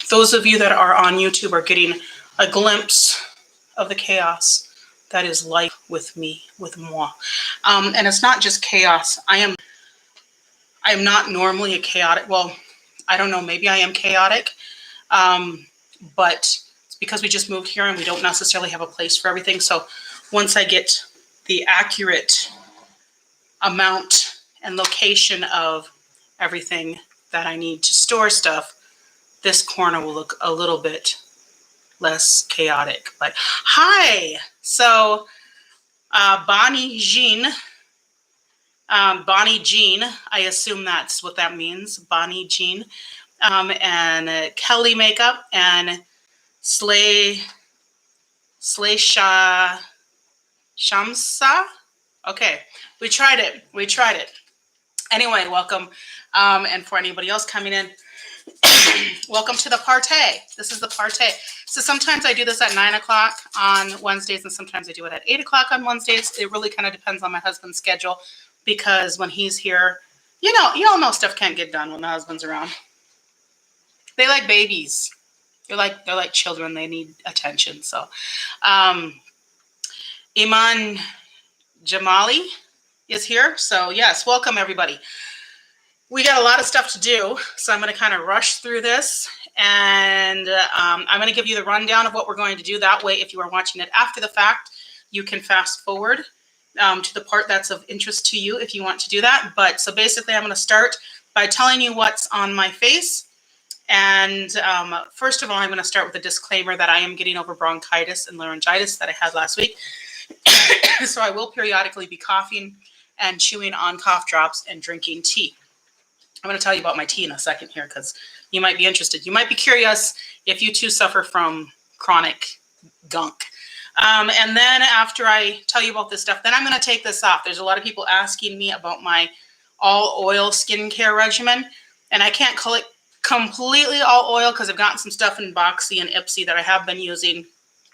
those of you that are on YouTube are getting a glimpse of the chaos that is life with me, with moi. And it's not just chaos. I am not normally a chaotic, well, I don't know, maybe I am chaotic, but it's because we just moved here and we don't necessarily have a place for everything. So once I get the accurate amount and location of everything that I need to store stuff, this corner will look a little bit less chaotic. But hi, so Bonnie Jean, I assume that's what that means, Bonnie Jean, and Kelly Makeup and Shamsa. Okay, we tried it. Anyway, welcome. And for anybody else coming in, welcome to the party. This is the party. So sometimes I do this at 9 o'clock on Wednesdays, and sometimes I do it at 8 o'clock on Wednesdays. It really kind of depends on my husband's schedule, because when he's here, you all know stuff can't get done when the husband's around. They like babies. They're like children. They need attention. So, Iman Jamali is here. So yes, welcome everybody. We got a lot of stuff to do, so I'm going to kind of rush through this, and I'm going to give you the rundown of what we're going to do. That way, if you are watching it after the fact, you can fast forward to the part that's of interest to you if you want to do that. But so basically, I'm going to start by telling you what's on my face. And first of all, I'm going to start with a disclaimer that I am getting over bronchitis and laryngitis that I had last week. So I will periodically be coughing and chewing on cough drops and drinking tea. I'm going to tell you about my tea in a second here, because you might be interested. You might be curious if you too suffer from chronic gunk. And then after I tell you about this stuff, then I'm going to take this off. There's a lot of people asking me about my all oil skincare regimen, and I can't call it completely all oil because I've gotten some stuff in Boxy and Ipsy that I have been using.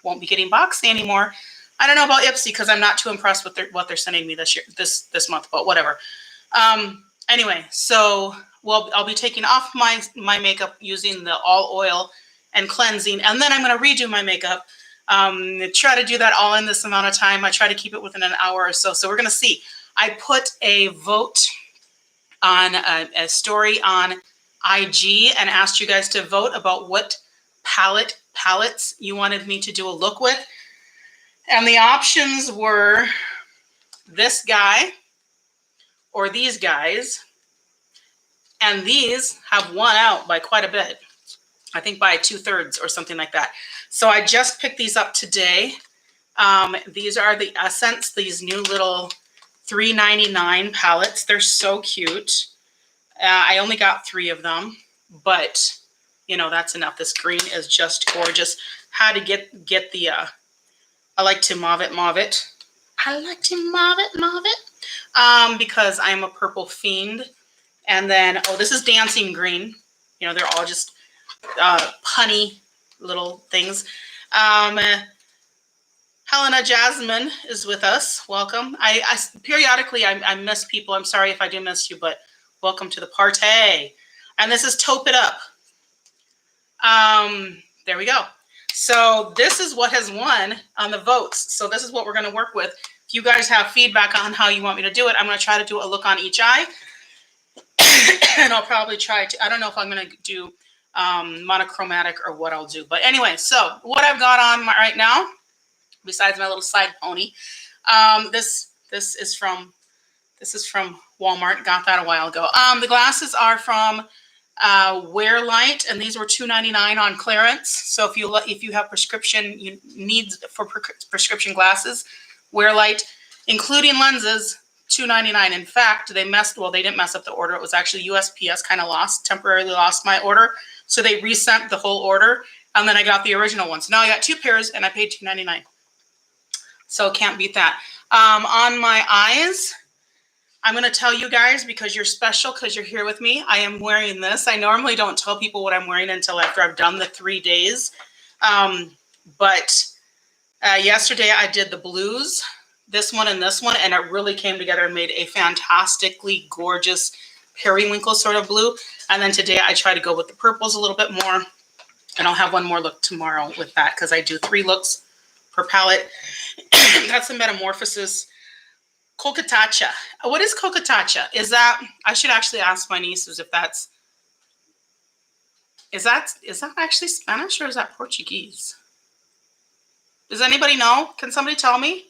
Won't be getting Boxy anymore. I don't know about Ipsy because I'm not too impressed with what they're sending me this year, this month, but whatever. Anyway, so I'll be taking off my makeup using the all oil and cleansing, and then I'm going to redo my makeup. Try to do that all in this amount of time. I try to keep it within an hour or so. So we're going to see. I put a vote on a story on IG and asked you guys to vote about what palettes you wanted me to do a look with. And the options were this guy or these guys. And these have won out by quite a bit. I think by 2/3 or something like that. So I just picked these up today. These are the Essence, these new little $3.99 palettes. They're so cute. I only got 3 of them, but that's enough. This green is just gorgeous. Had to get the, I like to mauve it. I like to mauve it. Because I'm a purple fiend. And then, this is dancing green. They're all just punny little things. Helena Jasmine is with us. Welcome. I periodically I miss people. I'm sorry if I do miss you, but welcome to the party. And this is Taupe It Up. There we go. So this is what has won on the votes. So this is what we're going to work with. If you guys have feedback on how you want me to do it, I'm going to try to do a look on each eye. And I'll probably try to, I don't know if I'm going to do monochromatic or what I'll do. But anyway, so what I've got on right now, besides my little side pony, this is from Walmart. Got that a while ago. The glasses are from Wear Light, and these were $2.99 on clearance. So if you have prescription needs for prescription glasses, Wear Light, including lenses, $2.99. In fact, they didn't mess up the order. It was actually USPS kind of temporarily lost my order. So they resent the whole order, and then I got the original one. So now I got 2 pairs, and I paid $2.99. So can't beat that. On my eyes, I'm going to tell you guys, because you're special, because you're here with me, I am wearing this. I normally don't tell people what I'm wearing until after I've done the 3 days. But yesterday I did the blues, this one, and it really came together and made a fantastically gorgeous periwinkle sort of blue. And then today I try to go with the purples a little bit more. And I'll have one more look tomorrow with that because I do 3 looks per palette. That's the Metamorphosis Cocatacha. What is Cocatacha? Is that, I should actually ask my nieces if that's, is that actually Spanish or is that Portuguese? Does anybody know? Can somebody tell me?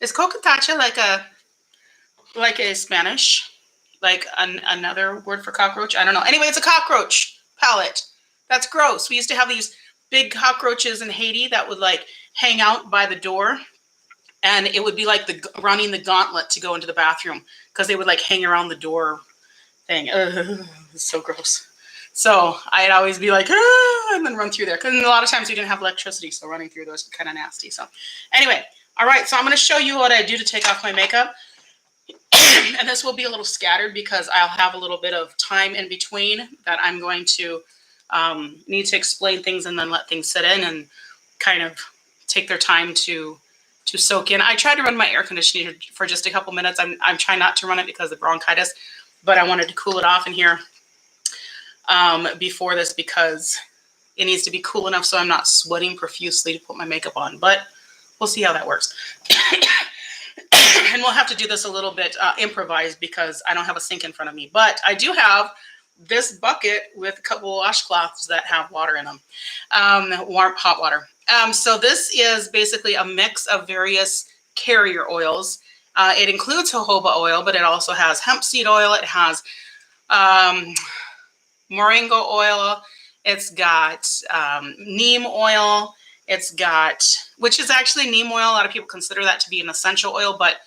Is Cocatacha like a Spanish, like another word for cockroach? I don't know. Anyway, it's a cockroach palette. That's gross. We used to have these big cockroaches in Haiti that would like hang out by the door, and it would be like running the gauntlet to go into the bathroom because they would like hang around the door thing. Ugh, it's so gross. So I'd always be like, ah, and then run through there. Because a lot of times we didn't have electricity, so running through those was kind of nasty. So anyway, all right, so I'm going to show you what I do to take off my makeup. And this will be a little scattered because I'll have a little bit of time in between that I'm going to need to explain things and then let things sit in and kind of take their time to soak in. I tried to run my air conditioner for just a couple minutes. I'm trying not to run it because of bronchitis, but I wanted to cool it off in here before this because it needs to be cool enough so I'm not sweating profusely to put my makeup on, but we'll see how that works. And we'll have to do this a little bit improvised because I don't have a sink in front of me, but I do have this bucket with a couple of washcloths that have water in them, warm hot water. So this is basically a mix of various carrier oils. It includes jojoba oil, but it also has hemp seed oil. It has moringa oil. It's got neem oil. It's got, which is actually neem oil. A lot of people consider that to be an essential oil, but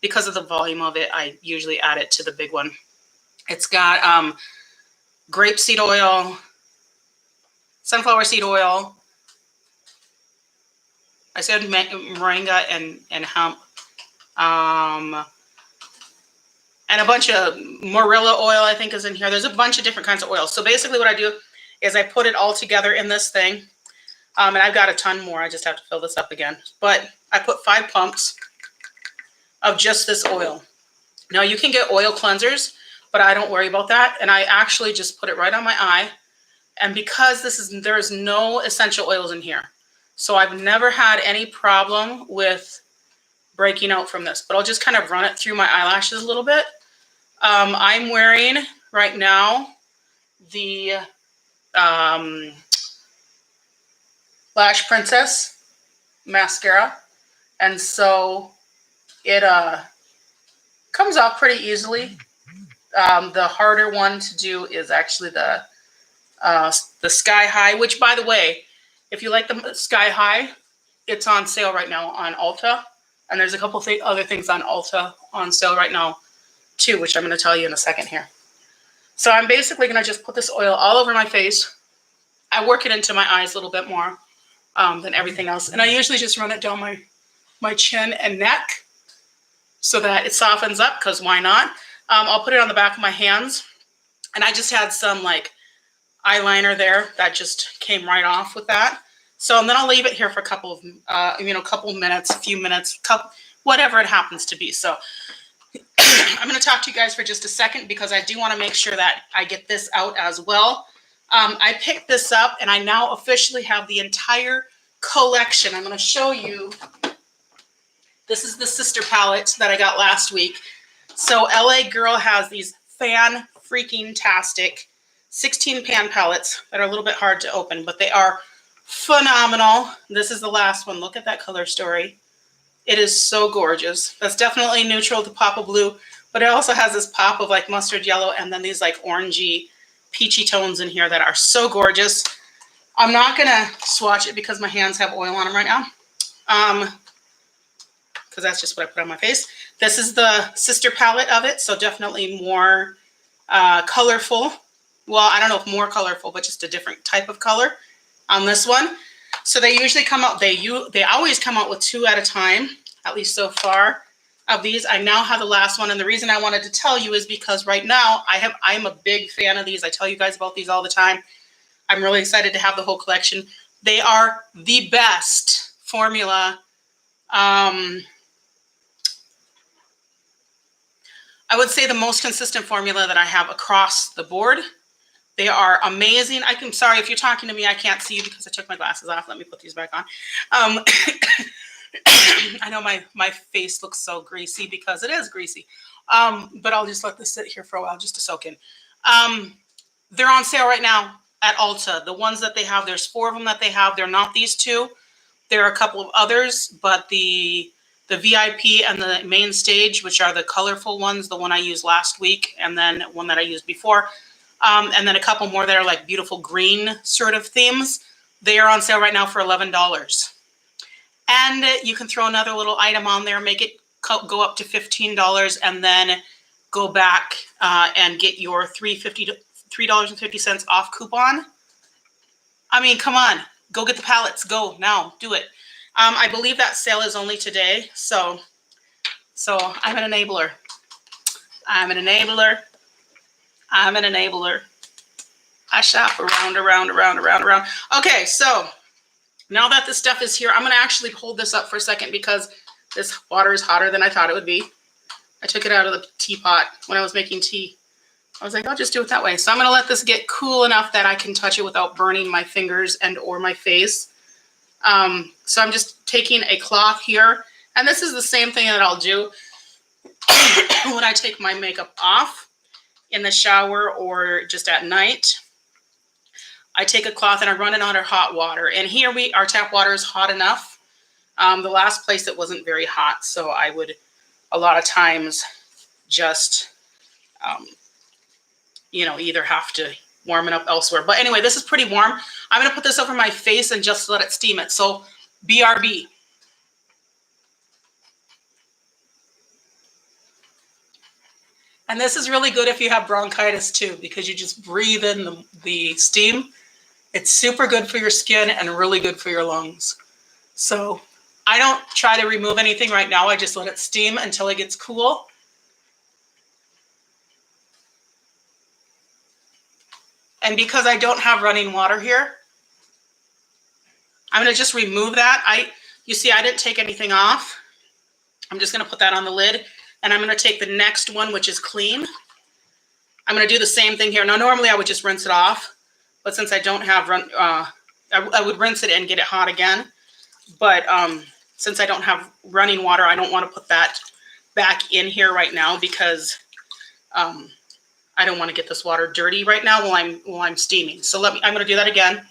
because of the volume of it, I usually add it to the big one. It's got grapeseed oil, sunflower seed oil. I said moringa and hemp. And a bunch of morilla oil, I think, is in here. There's a bunch of different kinds of oils. So basically what I do is I put it all together in this thing. And I've got a ton more. I just have to fill this up again. But I put 5 pumps of just this oil. Now you can get oil cleansers, but I don't worry about that. And I actually just put it right on my eye. And because there is no essential oils in here, so I've never had any problem with breaking out from this. But I'll just kind of run it through my eyelashes a little bit. I'm wearing right now the Lash Princess mascara, and so it comes off pretty easily. The harder one to do is actually the Sky High, which, by the way, if you like the Sky High, it's on sale right now on Ulta, and there's a couple other things on Ulta on sale right now too, which I'm going to tell you in a second here. So I'm basically going to just put this oil all over my face. I work it into my eyes a little bit more than everything else. And I usually just run it down my chin and neck so that it softens up, because why not? I'll put it on the back of my hands. And I just had some like eyeliner there that just came right off with that. So, and then I'll leave it here for a couple of, minutes, a few minutes, whatever it happens to be. So I'm going to talk to you guys for just a second because I do want to make sure that I get this out as well. I picked this up and I now officially have the entire collection. I'm going to show you. This is the sister palette that I got last week. So LA Girl has these fan-freaking-tastic 16-pan palettes that are a little bit hard to open, but they are phenomenal. This is the last one. Look at that color story. It is so gorgeous. That's definitely neutral to pop of blue, but it also has this pop of like mustard yellow and then these like orangey, peachy tones in here that are so gorgeous. I'm not going to swatch it because my hands have oil on them right now, because that's just what I put on my face. This is the sister palette of it, so definitely more colorful. Well, I don't know if more colorful, but just a different type of color on this one. So they usually come out, they always come out with 2 at a time, at least so far of these. I now have the last one, and the reason I wanted to tell you is because right now I'm a big fan of these. I tell you guys about these all the time. I'm really excited to have the whole collection. They are the best formula. I would say the most consistent formula that I have across the board They are amazing. I'm sorry if you're talking to me, I can't see you because I took my glasses off. Let me put these back on. I know my face looks so greasy because it is greasy. But I'll just let this sit here for a while just to soak in. They're on sale right now at Ulta. The ones that they have, there's 4 of them that they have. They're not these 2. There are a couple of others, but the VIP and the main stage, which are the colorful ones, the one I used last week, and then one that I used before, and then a couple more that are like beautiful green sort of themes. They are on sale right now for $11. And you can throw another little item on there, make it go up to $15, and then go back and get your $3.50 off coupon. I mean, come on, go get the palettes. Go now, do it. I believe that sale is only today, so I'm an enabler. I'm an enabler. I'm an enabler. I shop around. Okay, so now that this stuff is here, I'm gonna actually hold this up for a second because this water is hotter than I thought it would be. I took it out of the teapot when I was making tea. I was like, I'll just do it that way. So I'm gonna let this get cool enough that I can touch it without burning my fingers and or my face. So I'm just taking a cloth here, and this is the same thing that I'll do when I take my makeup off in the shower or just at night. I take a cloth and I run it under hot water. And here our tap water is hot enough. The last place it wasn't very hot, so I would a lot of times just, either have to warm it up elsewhere. But anyway, this is pretty warm. I'm going to put this over my face and just let it steam it. So BRB. And this is really good if you have bronchitis too, because you just breathe in the steam. It's super good for your skin and really good for your lungs. So I don't try to remove anything right now. I just let it steam until it gets cool. And because I don't have running water here, I'm going to just remove that. You see, I didn't take anything off. I'm just going to put that on the lid. And I'm going to take the next one, which is clean. I'm going to do the same thing here. Now, normally I would just rinse it off. But since I don't have I would rinse it and get it hot again. But since I don't have running water, I don't want to put that back in here right now because I don't want to get this water dirty right now while I'm steaming. So I'm going to do that again.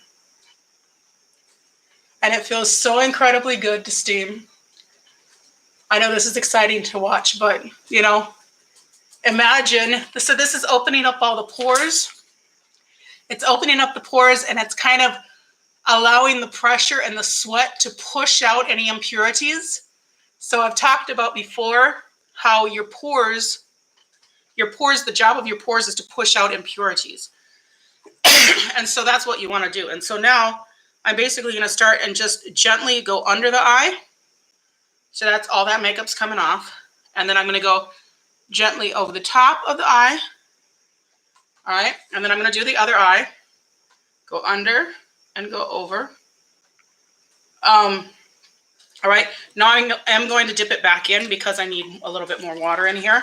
And it feels so incredibly good to steam. I know this is exciting to watch, but imagine. So this is opening up all the pores. It's opening up the pores, and it's kind of allowing the pressure and the sweat to push out any impurities. So I've talked about before how your pores, the job of your pores is to push out impurities. And so that's what you want to do. And so now I'm basically going to start and just gently go under the eye. So that's all that makeup's coming off. And then I'm going to go gently over the top of the eye. All right. And then I'm going to do the other eye. Go under and go over. All right. Now I'm going to dip it back in because I need a little bit more water in here.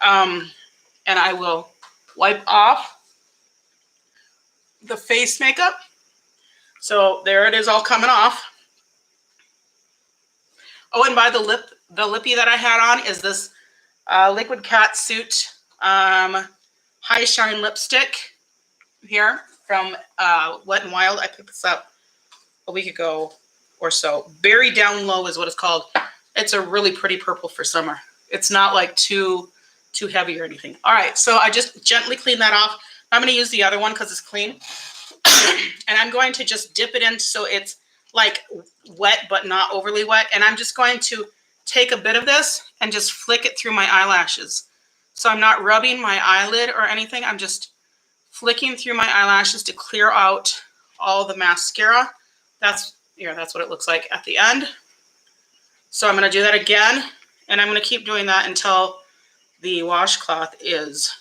And I will wipe off the face makeup. So there it is all coming off. Oh, and by the lippy that I had on is this Liquid Cat Suit High Shine Lipstick here from Wet n Wild. I picked this up a week ago or so. Berry Down Low is what it's called. It's a really pretty purple for summer. It's not like too heavy or anything. All right, so I just gently clean that off. I'm going to use the other one because it's clean. And I'm going to just dip it in so it's like wet but not overly wet. And I'm just going to take a bit of this and just flick it through my eyelashes. So I'm not rubbing my eyelid or anything. I'm just flicking through my eyelashes to clear out all the mascara. That's what it looks like at the end. So I'm going to do that again. And I'm going to keep doing that until the washcloth is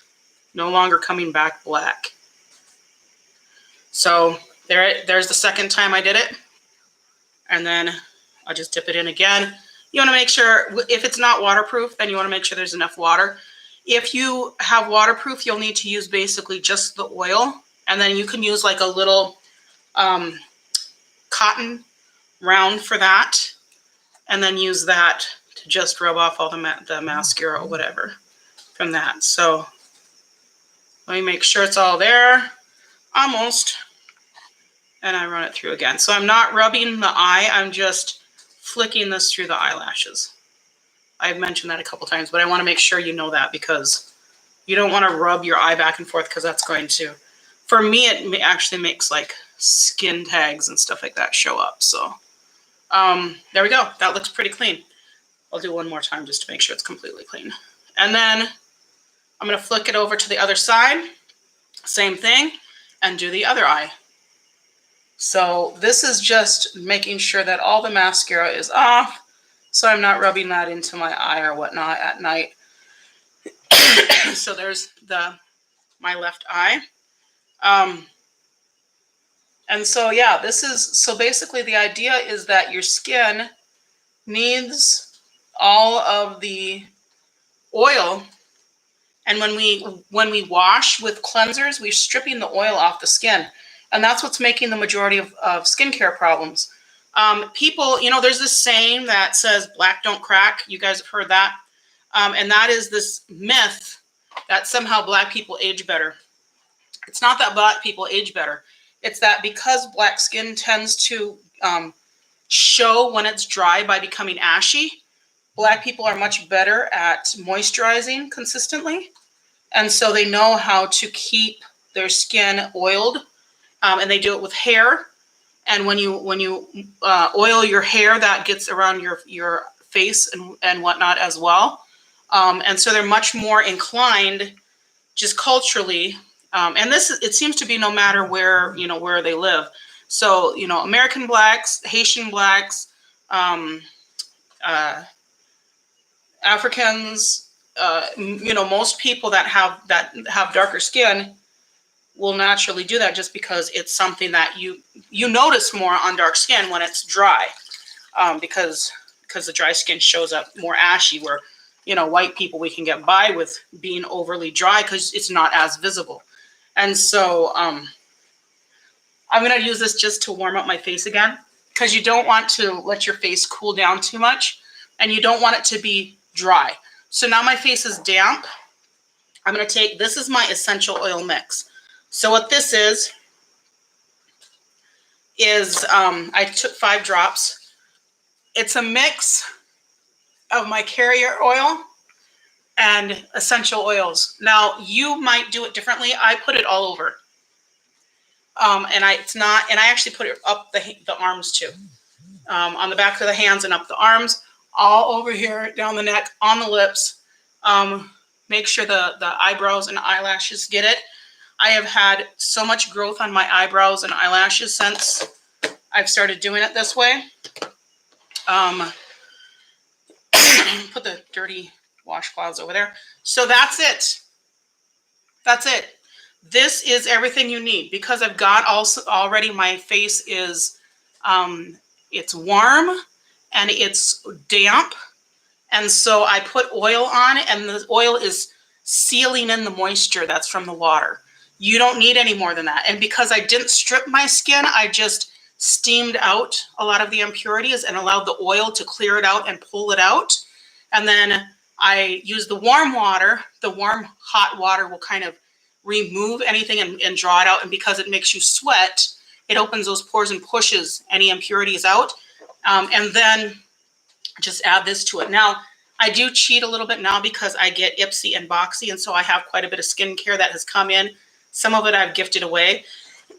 no longer coming back black. So there's the second time I did it. And then I'll just dip it in again. You want to make sure, if it's not waterproof, then you want to make sure there's enough water. If you have waterproof, you'll need to use basically just the oil, and then you can use like a little cotton round for that, and then use that to just rub off all the mascara or whatever from that. So let me make sure it's all there, almost, and I run it through again. So I'm not rubbing the eye, I'm just flicking this through the eyelashes. I've mentioned that a couple times, but I want to make sure you know that, because you don't want to rub your eye back and forth, because that's going to, for me, it actually makes like skin tags and stuff like that show up. So there we go. That looks pretty clean. I'll do one more time just to make sure it's completely clean. And then I'm going to flick it over to the other side. Same thing, and do the other eye. So this is just making sure that all the mascara is off, so I'm not rubbing that into my eye or whatnot at night. So there's my left eye. And so yeah, this is, so basically the idea is that your skin needs all of the oil, and when we wash with cleansers, we're stripping the oil off the skin, and that's what's making the majority of skincare problems. People, there's this saying that says black don't crack. You guys have heard that. And that is this myth that somehow black people age better. It's not that black people age better. It's that because black skin tends to show when it's dry by becoming ashy, black people are much better at moisturizing consistently. And so they know how to keep their skin oiled, and they do it with hair. And when you oil your hair, that gets around your face and whatnot as well. And so they're much more inclined, just culturally. And it seems to be no matter where they live. So American blacks, Haitian blacks, Africans, most people that have darker skin will naturally do that, just because it's something that you notice more on dark skin when it's dry, because the dry skin shows up more ashy, where white people, we can get by with being overly dry because it's not as visible. And so I'm going to use this just to warm up my face again, because you don't want to let your face cool down too much, and you don't want it to be dry. So now my face is damp. I'm going to take, this is my essential oil mix. So what this is I took 5 drops. It's a mix of my carrier oil and essential oils. Now you might do it differently. I put it all over. And I actually put it up the arms too. On the back of the hands and up the arms, all over here, down the neck, on the lips. Make sure the eyebrows and eyelashes get it. I have had so much growth on my eyebrows and eyelashes since I've started doing it this way. Put the dirty washcloths over there. So that's it. That's it. This is everything you need, because I've got already my face is, it's warm and it's damp. And so I put oil on, and the oil is sealing in the moisture that's from the water. You don't need any more than that. And because I didn't strip my skin, I just steamed out a lot of the impurities and allowed the oil to clear it out and pull it out. And then I use the warm water. The warm, hot water will kind of remove anything and draw it out. And because it makes you sweat, it opens those pores and pushes any impurities out. And then just add this to it. Now, I do cheat a little bit now because I get Ipsy and Boxy, and so I have quite a bit of skincare that has come in. Some of it I've gifted away.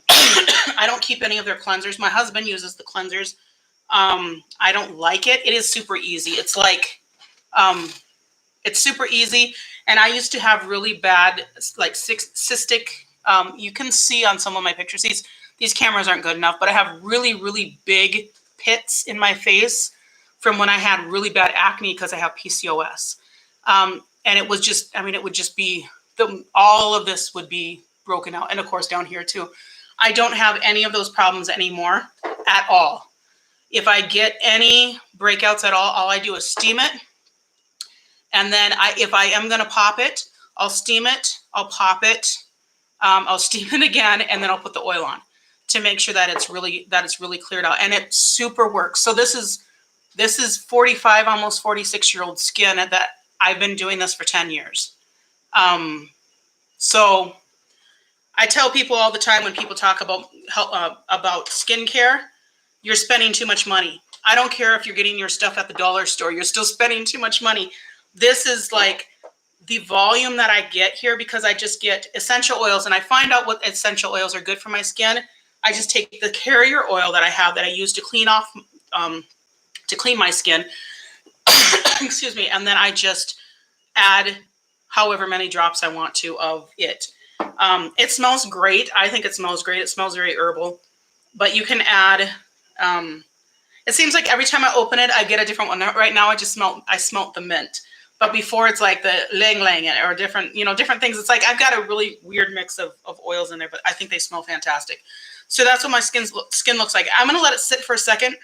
I don't keep any of their cleansers. My husband uses the cleansers. I don't like it. It is super easy. It's like, it's super easy. And I used to have really bad, like cystic, you can see on some of my pictures, these cameras aren't good enough, but I have really, really big pits in my face from when I had really bad acne because I have PCOS. And it was just, it would just be, all of this would be broken out. And of course down here too. I don't have any of those problems anymore at all. If I get any breakouts at all I do is steam it. And then if I am going to pop it, I'll steam it, I'll pop it, I'll steam it again, and then I'll put the oil on to make sure that it's really cleared out, and it super works. So this is 45, almost 46-year-old skin that I've been doing this for 10 years. So I tell people all the time when people talk about skincare, you're spending too much money. I don't care if you're getting your stuff at the dollar store, you're still spending too much money. This is like the volume that I get here because I just get essential oils, and I find out what essential oils are good for my skin. I just take the carrier oil that I have that I use to clean off, to clean my skin, excuse me, and then I just add however many drops I want to of it. It smells great. I think it smells great. It smells very herbal, but you can add, it seems like every time I open it, I get a different one. Right now, I smelt the mint, but before it's like the lang or different, different things. It's like I've got a really weird mix of oils in there, but I think they smell fantastic. So that's what my skin looks like. I'm going to let it sit for a second.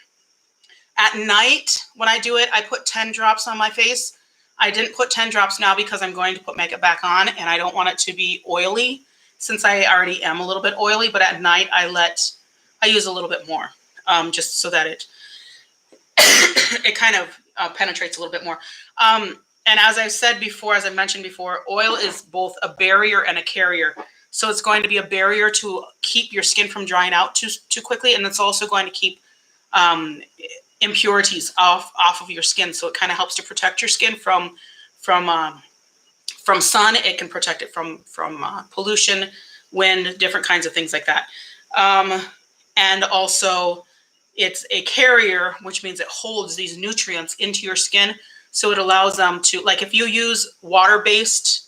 At night, when I do it, I put 10 drops on my face. I didn't put 10 drops now because I'm going to put makeup back on, and I don't want it to be oily since I already am a little bit oily. But at night, I use a little bit more, just so that it kind of penetrates a little bit more. And as I said before, as I mentioned before, oil is both a barrier and a carrier. So it's going to be a barrier to keep your skin from drying out too quickly, and it's also going to keep impurities off of your skin. So it kind of helps to protect your skin from sun. It can protect it from pollution, wind, different kinds of things like that. And also it's a carrier, which means it holds these nutrients into your skin. So it allows them to, like if you use water-based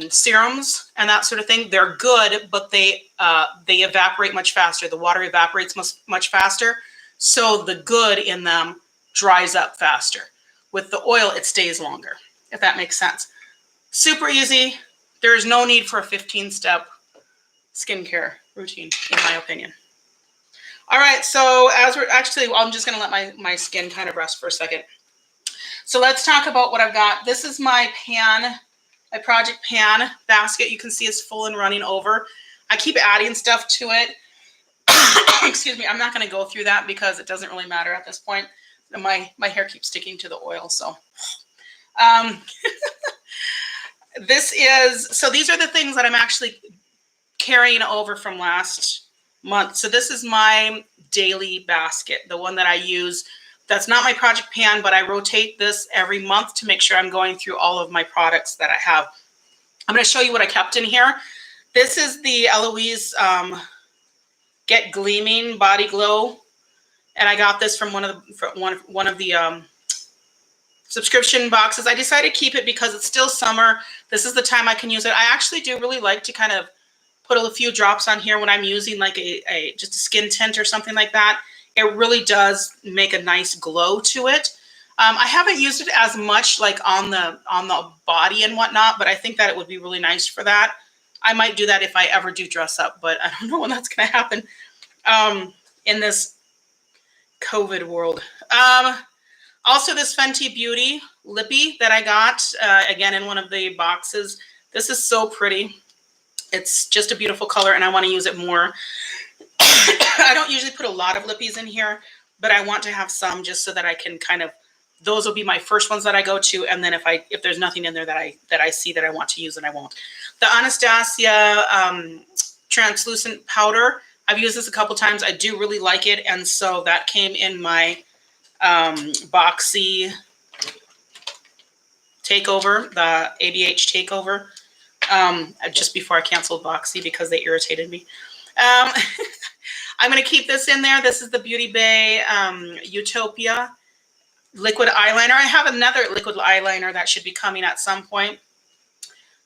serums and that sort of thing, they're good, but they evaporate much faster. The water evaporates much faster. So the good in them dries up faster. With the oil, it stays longer, if that makes sense. Super easy. There is no need for a 15-step skincare routine, in my opinion. All right, so I'm just gonna let my skin kind of rest for a second. So let's talk about what I've got. This is my my project pan basket. You can see it's full and running over. I keep adding stuff to it. Excuse me, I'm not going to go through that because it doesn't really matter at this point. My hair keeps sticking to the oil, so. These are the things that I'm actually carrying over from last month. So this is my daily basket, the one that I use. That's not my project pan, but I rotate this every month to make sure I'm going through all of my products that I have. I'm going to show you what I kept in here. This is the Eloise Get Gleaming Body Glow, and I got this from one of the subscription boxes. I decided to keep it because it's still summer. This is the time I can use it. I actually do really like to kind of put a few drops on here when I'm using like just a skin tint or something like that. It really does make a nice glow to it. I haven't used it as much like on the body and whatnot, but I think that it would be really nice for that. I might do that if I ever do dress up, but I don't know when that's going to happen in this COVID world. Also, this Fenty Beauty Lippy that I got, again, in one of the boxes. This is so pretty. It's just a beautiful color, and I want to use it more. I don't usually put a lot of lippies in here, but I want to have some just so that I can kind of, those will be my first ones that I go to, and then if there's nothing in there that I see that I want to use, then I won't. The Anastasia translucent powder, I've used this a couple times. I do really like it, and so that came in my Boxy takeover, the ABH takeover, just before I canceled Boxy because they irritated me. I'm going to keep this in there. This is the Beauty Bay Utopia liquid eyeliner. I have another liquid eyeliner that should be coming at some point.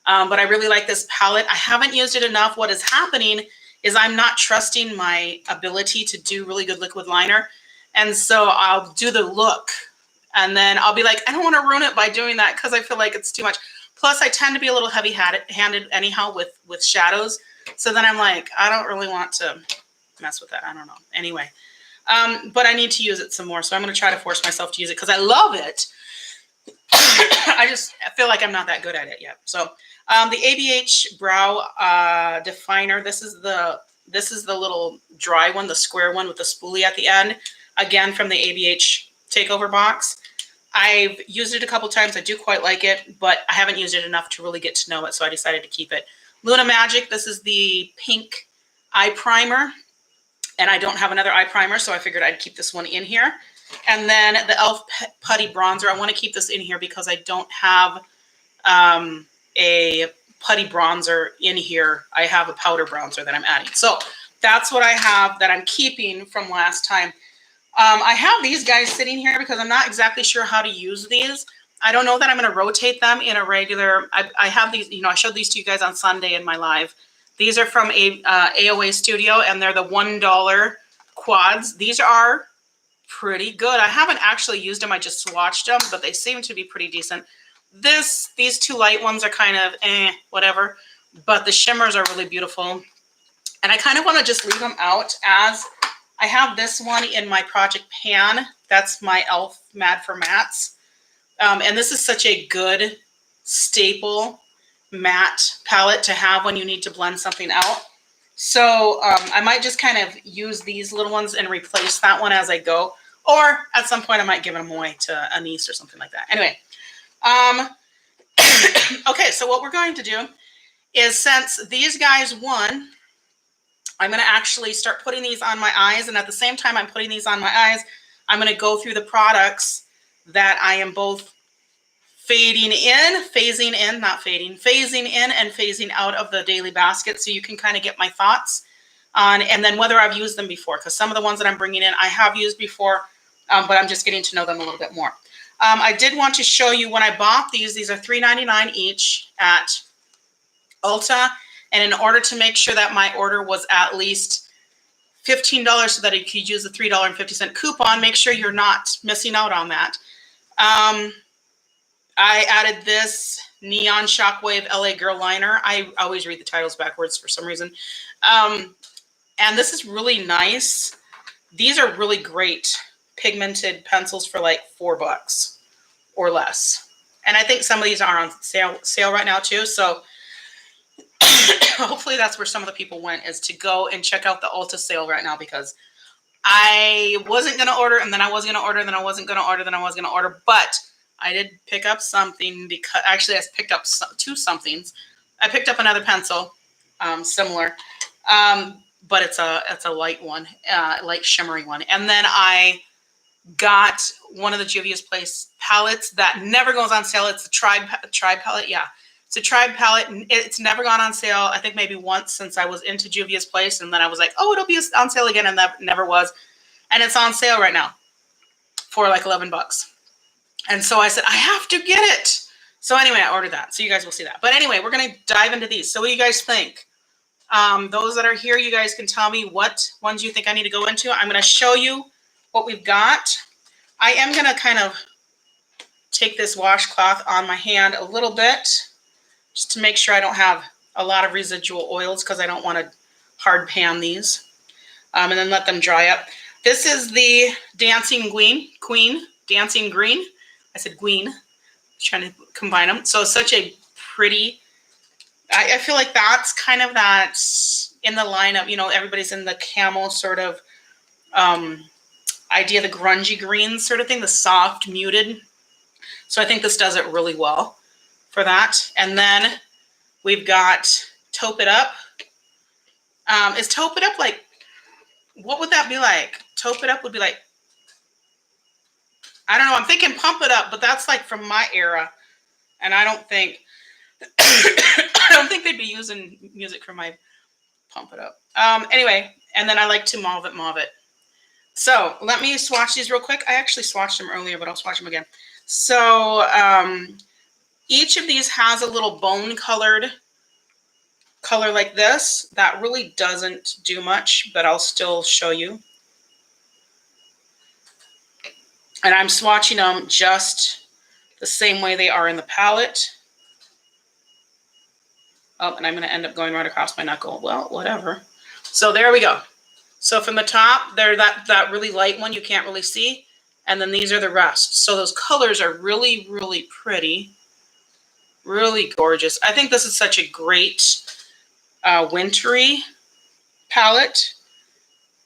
But I really like this palette. I haven't used it enough. What is happening is I'm not trusting my ability to do really good liquid liner. And so I'll do the look and then I'll be like, I don't want to ruin it by doing that because I feel like it's too much. Plus I tend to be a little heavy-handed anyhow with shadows. So then I'm like, I don't really want to mess with that. I don't know. Anyway, but I need to use it some more. So I'm going to try to force myself to use it because I love it. I feel like I'm not that good at it yet. So The ABH Brow Definer. This is the little dry one, the square one with the spoolie at the end. Again, from the ABH Takeover box. I've used it a couple times. I do quite like it, but I haven't used it enough to really get to know it, so I decided to keep it. Luna Magic. This is the pink eye primer, and I don't have another eye primer, so I figured I'd keep this one in here. And then the e.l.f. Putty Bronzer. I want to keep this in here because I don't have a putty bronzer in here. I have a powder bronzer that I'm adding. So that's what I have that I'm keeping from last time. I have these guys sitting here because I'm not exactly sure how to use these. I don't know that I'm going to rotate them in a regular. I have these, I showed these to you guys on Sunday in my live. These are from AOA Studio, and they're the $1 quads. These are pretty good. I haven't actually used them. I just swatched them, but they seem to be pretty decent. These two light ones are kind of whatever, but the shimmers are really beautiful. And I kind of want to just leave them out as I have this one in my project pan. That's my e.l.f. Mad for Mattes. And this is such a good staple matte palette to have when you need to blend something out. So I might just kind of use these little ones and replace that one as I go. Or at some point I might give them away to a niece or something like that. Anyway. Okay, so what we're going to do is, since these guys won, I'm going to actually start putting these on my eyes. And at the same time I'm putting these on my eyes, I'm going to go through the products that I am both phasing in and phasing out of the daily basket, so you can kind of get my thoughts on, and then whether I've used them before, because some of the ones that I'm bringing in I have used before, but I'm just getting to know them a little bit more. I did want to show you when I bought these. These are $3.99 each at Ulta. And in order to make sure that my order was at least $15 so that you could use the $3.50 coupon, make sure you're not missing out on that. I added this Neon Shockwave LA Girl Liner. I always read the titles backwards for some reason. And this is really nice. These are really great pigmented pencils for like $4 or less. And I think some of these are on sale right now too. So hopefully that's where some of the people went, is to go and check out the Ulta sale right now, because I wasn't going to order, and then I was going to order, and then I wasn't going to order, then I was going to order. But I did pick up something, because actually I picked up two somethings. I picked up another pencil, similar, but it's a light one, light shimmery one. And then I got one of the Juvia's Place palettes that never goes on sale. It's a tribe palette. Yeah, it's a tribe palette. It's never gone on sale. I think maybe once since I was into Juvia's Place, and then I was like, oh, it'll be on sale again, and that never was. And it's on sale right now for like $11. And so I said, I have to get it. So anyway, I ordered that. So you guys will see that. But anyway, we're going to dive into these. So what do you guys think? Those that are here, you guys can tell me what ones you think I need to go into. I'm going to show you what we've got. I am going to kind of take this washcloth on my hand a little bit, just to make sure I don't have a lot of residual oils, because I don't want to hard pan these. And then let them dry up. This is the Dancing Queen, Dancing Green. I said Queen, trying to combine them. So such a pretty, I feel like that's kind of that in the lineup, everybody's in the camel sort of idea, the grungy green sort of thing, the soft muted. So I think this does it really well for that. And then we've got Taupe It Up. Is Taupe It Up like, what would that be like? Taupe It Up would be like, I don't know. I'm thinking Pump It Up, but that's like from my era. And I don't think, I don't think they'd be using music from my Pump It Up. Anyway, and then I like to mauve it. So let me swatch these real quick. I actually swatched them earlier, but I'll swatch them again. So each of these has a little bone colored color like this. That really doesn't do much, but I'll still show you. And I'm swatching them just the same way they are in the palette. Oh, and I'm going to end up going right across my knuckle. Well, whatever. So there we go. So from the top, they're that really light one you can't really see. And then these are the rest. So those colors are really, really pretty. Really gorgeous. I think this is such a great wintry palette,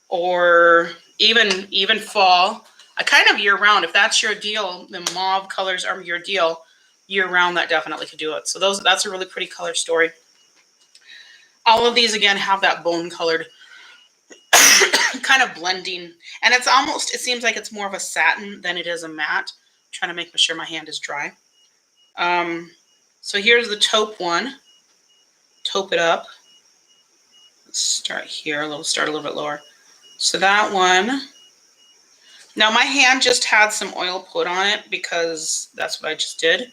or even fall. Kind of year round. If that's your deal, the mauve colors are your deal year round, that definitely could do it. So that's a really pretty color story. All of these again have that bone colored kind of blending, and it's almost, it seems like it's more of a satin than it is a matte. I'm trying to make sure my hand is dry. So here's the taupe one. Taupe it up. Let's start here. Start a little bit lower. So that one. Now my hand just had some oil put on it because that's what I just did.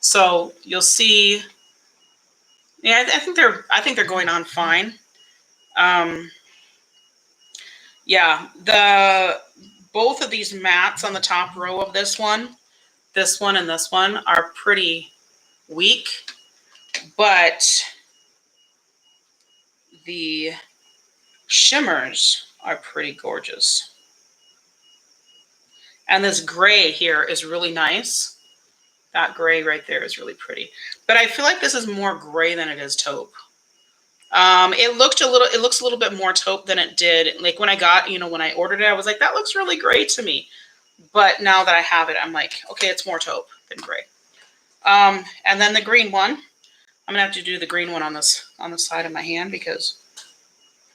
So you'll see. Yeah, I think they're going on fine. Yeah, both of these mattes on the top row of this one, and this one are pretty weak, but the shimmers are pretty gorgeous. And this gray here is really nice. That gray right there is really pretty. But I feel like this is more gray than it is taupe. It looks a little bit more taupe than it did. Like when I got, when I ordered it, I was like, that looks really gray to me. But now that I have it, I'm like, okay, it's more taupe than gray. And then the green one, I'm gonna have to do the green one on the side of my hand because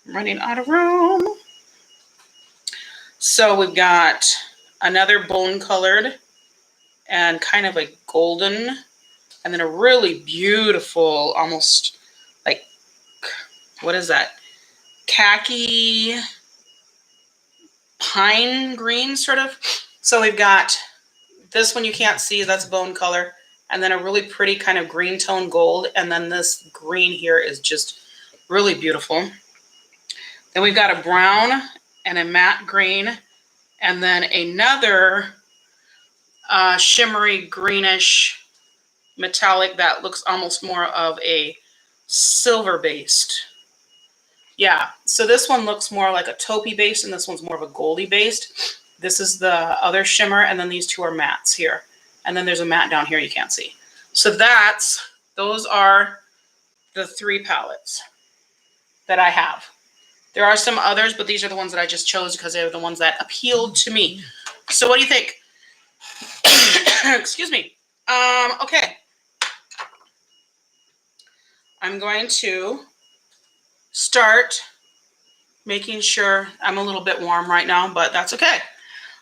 I'm running out of room. So we've got another bone colored and kind of a golden, and then a really beautiful, almost like, what is that? Khaki pine green sort of. So we've got this one you can't see, that's bone color, and then a really pretty kind of green tone gold, and then this green here is just really beautiful. Then we've got a brown and a matte green, and then another shimmery greenish metallic that looks almost more of a silver based. Yeah, so this one looks more like a taupey based, and this one's more of a goldy based. This is the other shimmer, and then these two are mattes here. And then there's a matte down here you can't see. So those are the 3 palettes that I have. There are some others, but these are the ones that I just chose because they're the ones that appealed to me. So what do you think? Excuse me. Okay. I'm going to start making sure I'm a little bit warm right now, but that's okay.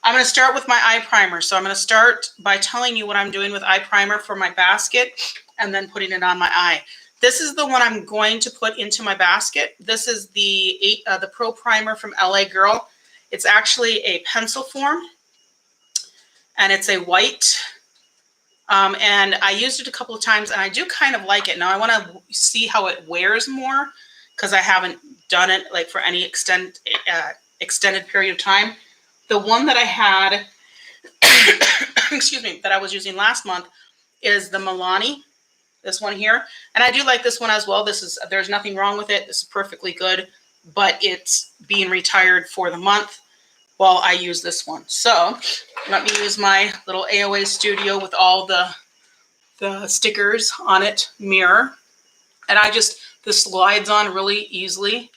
I'm going to start with my eye primer. So I'm going to start by telling you what I'm doing with eye primer for my basket and then putting it on my eye. This is the one I'm going to put into my basket. This is the Pro Primer from LA Girl. It's actually a pencil form, and it's a white. And I used it a couple of times, and I do kind of like it. Now I want to see how it wears more because I haven't done it like for any extended period of time. The one that I had, excuse me, that I was using last month is the Milani, this one here. And I do like this one as well. There's nothing wrong with it. This is perfectly good, but it's being retired for the month while I use this one. So let me use my little AOA Studio with all the stickers on it mirror. And this slides on really easily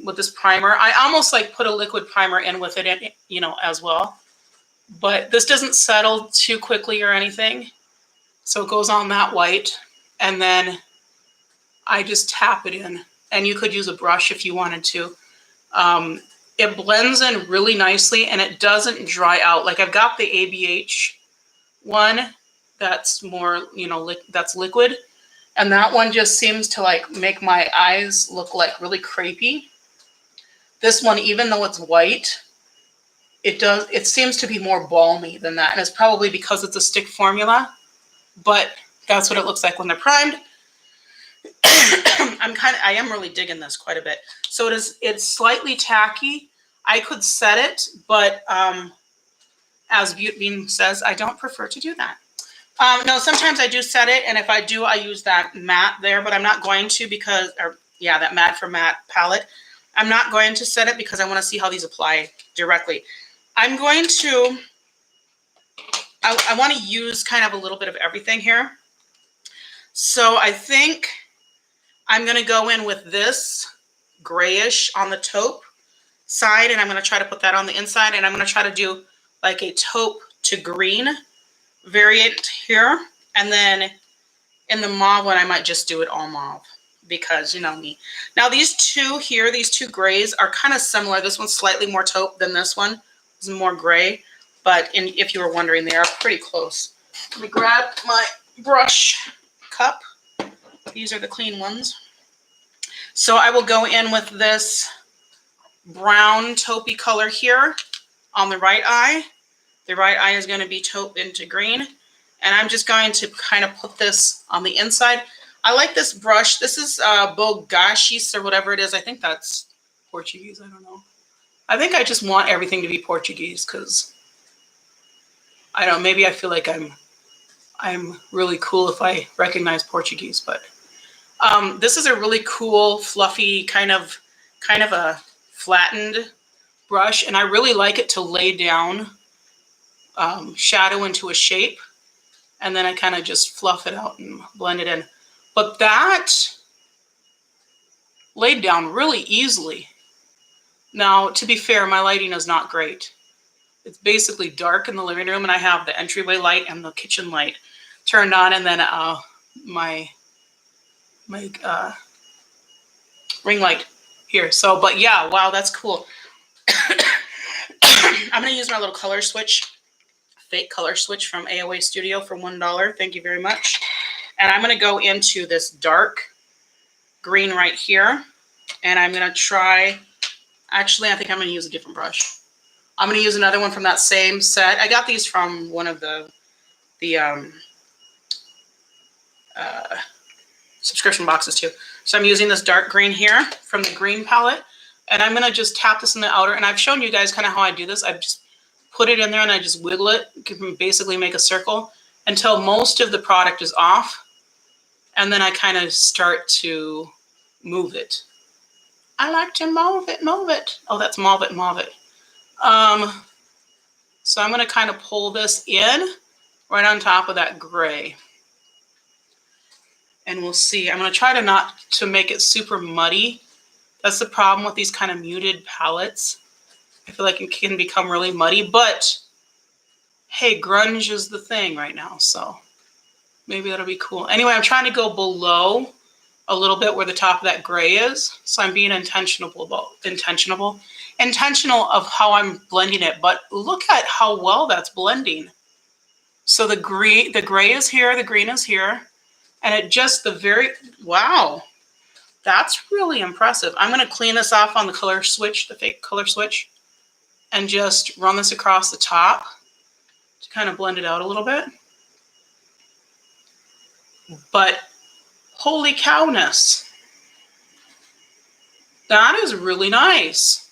with this primer. I almost like put a liquid primer in with it, as well. But this doesn't settle too quickly or anything. So it goes on that white, and then I just tap it in. And you could use a brush if you wanted to. It blends in really nicely, and it doesn't dry out. Like I've got the ABH one that's more, that's liquid. And that one just seems to like make my eyes look like really crepey. This one, even though it's white, it seems to be more balmy than that. And it's probably because it's a stick formula, but that's what it looks like when they're primed. I am really digging this quite a bit. So it's slightly tacky. I could set it, but as Bean says, I don't prefer to do that. No, sometimes I do set it, and if I do, I use that matte there, but I'm not going to that matte for matte palette. I'm not going to set it because I want to see how these apply directly. I'm going to, I want to use kind of a little bit of everything here. So I think I'm going to go in with this grayish on the taupe side, and I'm going to try to put that on the inside, and I'm going to try to do like a taupe to green variant here. And then in the mauve one, I might just do it all mauve because you know me. Now these two here, these two grays are kind of similar. This one's slightly more taupe than this one. It's more gray, but if you were wondering, they are pretty close. Let me grab my brush cup. These are the clean ones. So I will go in with this brown taupey color here on the right eye. The right eye is going to be taupe into green. And I'm just going to kind of put this on the inside. I like this brush. This is Bogashis or whatever it is. I think that's Portuguese. I don't know. I think I just want everything to be Portuguese because I don't know. Maybe I feel like I'm really cool if I recognize Portuguese. But this is a really cool, fluffy kind of a flattened brush, and I really like it to lay down shadow into a shape, and then I kind of just fluff it out and blend it in. But that laid down really easily. Now, to be fair, my lighting is not great. It's basically dark in the living room, and I have the entryway light and the kitchen light turned on, and then my ring light here. So, but yeah, wow, that's cool. I'm going to use my little color switch, fake color switch from AOA Studio for $1. Thank you very much. And I'm going to go into this dark green right here. And I'm going to try, actually, I think I'm going to use a different brush. I'm going to use another one from that same set. I got these from one of the subscription boxes too. So I'm using this dark green here from the green palette. And I'm going to just tap this in the outer. And I've shown you guys kind of how I do this. I've just put it in there and I just wiggle it. You can basically make a circle until most of the product is off. And then I kind of start to move it. I like to move it, move it. Oh, that's mauve it, mauve it. So I'm going to kind of pull this in right on top of that gray. And we'll see. I'm going to try not to make it super muddy. That's the problem with these kind of muted palettes. I feel like it can become really muddy, but hey, grunge is the thing right now, so maybe that'll be cool. Anyway, I'm trying to go below a little bit where the top of that gray is, so I'm being intentional of how I'm blending it, but look at how well that's blending. So the gray is here, the green is here, and it just wow. That's really impressive. I'm going to clean this off on the color switch, the fake color switch, and just run this across the top to kind of blend it out a little bit. But holy cowness, that is really nice.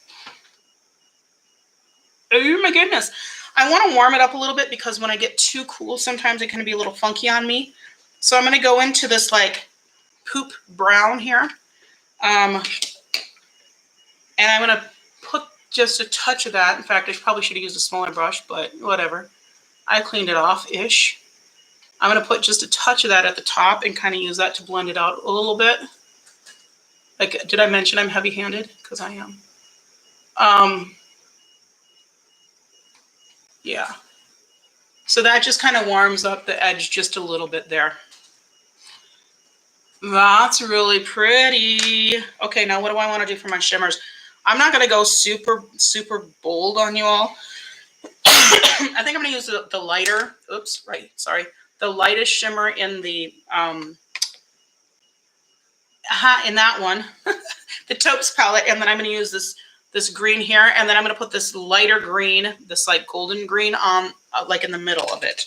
Oh my goodness. I want to warm it up a little bit because when I get too cool, sometimes it can be a little funky on me. So I'm going to go into this like poop brown here. And I'm going to put just a touch of that. In fact, I probably should have used a smaller brush, but whatever. I cleaned it off-ish. I'm going to put just a touch of that at the top and kind of use that to blend it out a little bit. Like, did I mention I'm heavy-handed? Because I am. Yeah. So that just kind of warms up the edge just a little bit there. That's really pretty. Okay, now what do I want to do for my shimmers? I'm not going to go super, super bold on you all. I think I'm going to use the lighter, the lightest shimmer in the, in that one, the taupes palette, and then I'm going to use this green here, and then I'm going to put this lighter green, this like golden green on, like in the middle of it.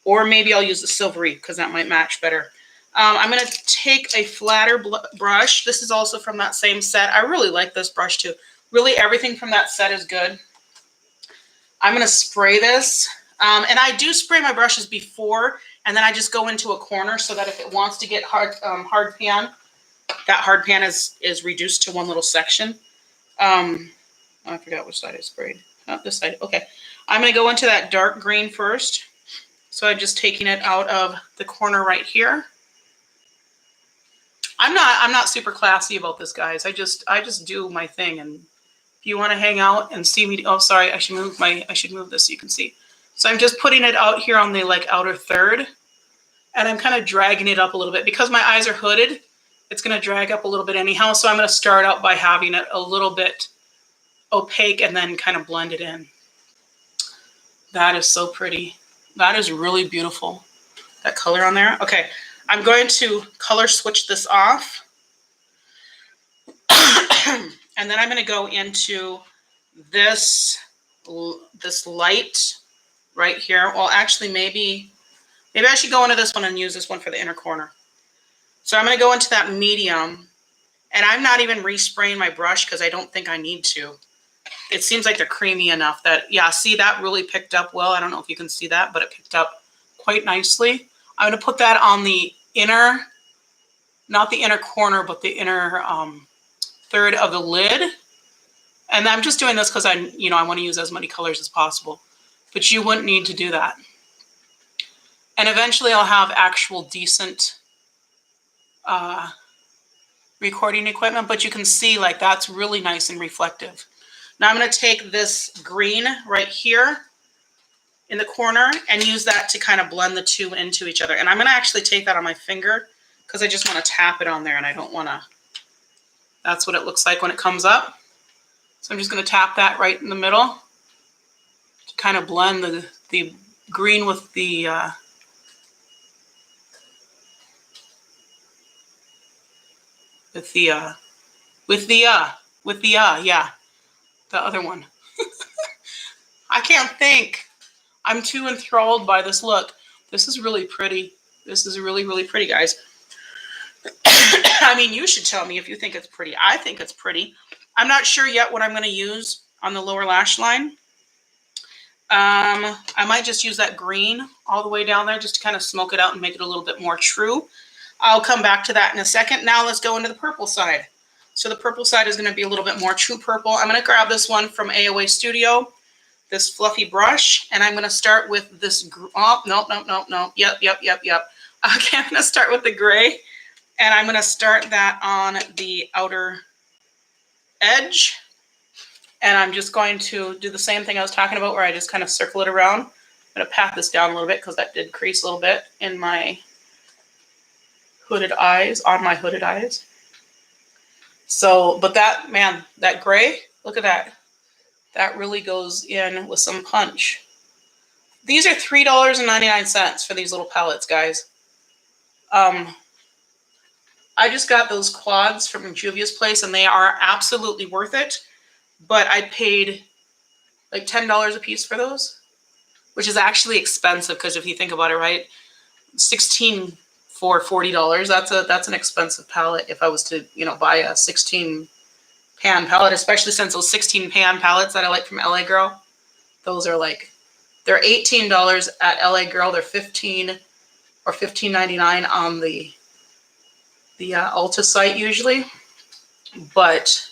Or maybe I'll use the silvery because that might match better. I'm going to take a flatter brush. This is also from that same set. I really like this brush too. Really, everything from that set is good. I'm going to spray this. And I do spray my brushes before, and then I just go into a corner so that if it wants to get hard pan, that hard pan is reduced to one little section. I forgot which side I sprayed. Not this side. Okay. I'm going to go into that dark green first. So I'm just taking it out of the corner right here. I'm not super classy about this, guys. I just do my thing. And if you want to hang out and see me, oh, sorry, I should move this so you can see. So I'm just putting it out here on the like outer third, and I'm kind of dragging it up a little bit because my eyes are hooded. It's going to drag up a little bit anyhow. So I'm going to start out by having it a little bit opaque and then kind of blend it in. That is so pretty. That is really beautiful. That color on there. Okay, I'm going to color switch this off. And then I'm going to go into this light right here. Well, actually, maybe I should go into this one and use this one for the inner corner. So I'm going to go into that medium, and I'm not even respraying my brush because I don't think I need to. It seems like they're creamy enough that, yeah, see, that really picked up well. I don't know if you can see that, but it picked up quite nicely. I'm going to put that on the inner, not the inner corner, but the inner third of the lid. And I'm just doing this because I want to use as many colors as possible, but you wouldn't need to do that. And eventually I'll have actual decent recording equipment, but you can see like that's really nice and reflective. Now I'm going to take this green right here in the corner and use that to kind of blend the two into each other. And I'm going to actually take that on my finger because I just want to tap it on there, and I don't want to. That's what it looks like when it comes up. So I'm just going to tap that right in the middle to kind of blend the green with the the other one. I can't think. I'm too enthralled by this look. This is really pretty. This is really, really pretty, guys. I mean, you should tell me if you think it's pretty. I think it's pretty. I'm not sure yet what I'm going to use on the lower lash line. I might just use that green all the way down there just to kind of smoke it out and make it a little bit more true. I'll come back to that in a second. Now let's go into the purple side. So the purple side is going to be a little bit more true purple. I'm going to grab this one from AOA Studio, this fluffy brush, and I'm going to start with this. Oh, no. Yep. Okay, I'm going to start with the gray, and I'm going to start that on the outer edge. And I'm just going to do the same thing I was talking about where I just kind of circle it around. I'm going to pat this down a little bit because that did crease a little bit in my hooded eyes, on my hooded eyes. So, but that, man, that gray, look at that. That really goes in with some punch. These are $3.99 for these little palettes, guys. I just got those quads from Juvia's Place, and they are absolutely worth it. But I paid like $10 a piece for those, which is actually expensive because if you think about it, right, 16 for $40. That's an expensive palette if I was to buy a 16 pan palette, especially since those 16 pan palettes that I like from LA Girl, those are like, they're $18 at LA Girl. They're $15 or $15.99 on the Ulta site usually, but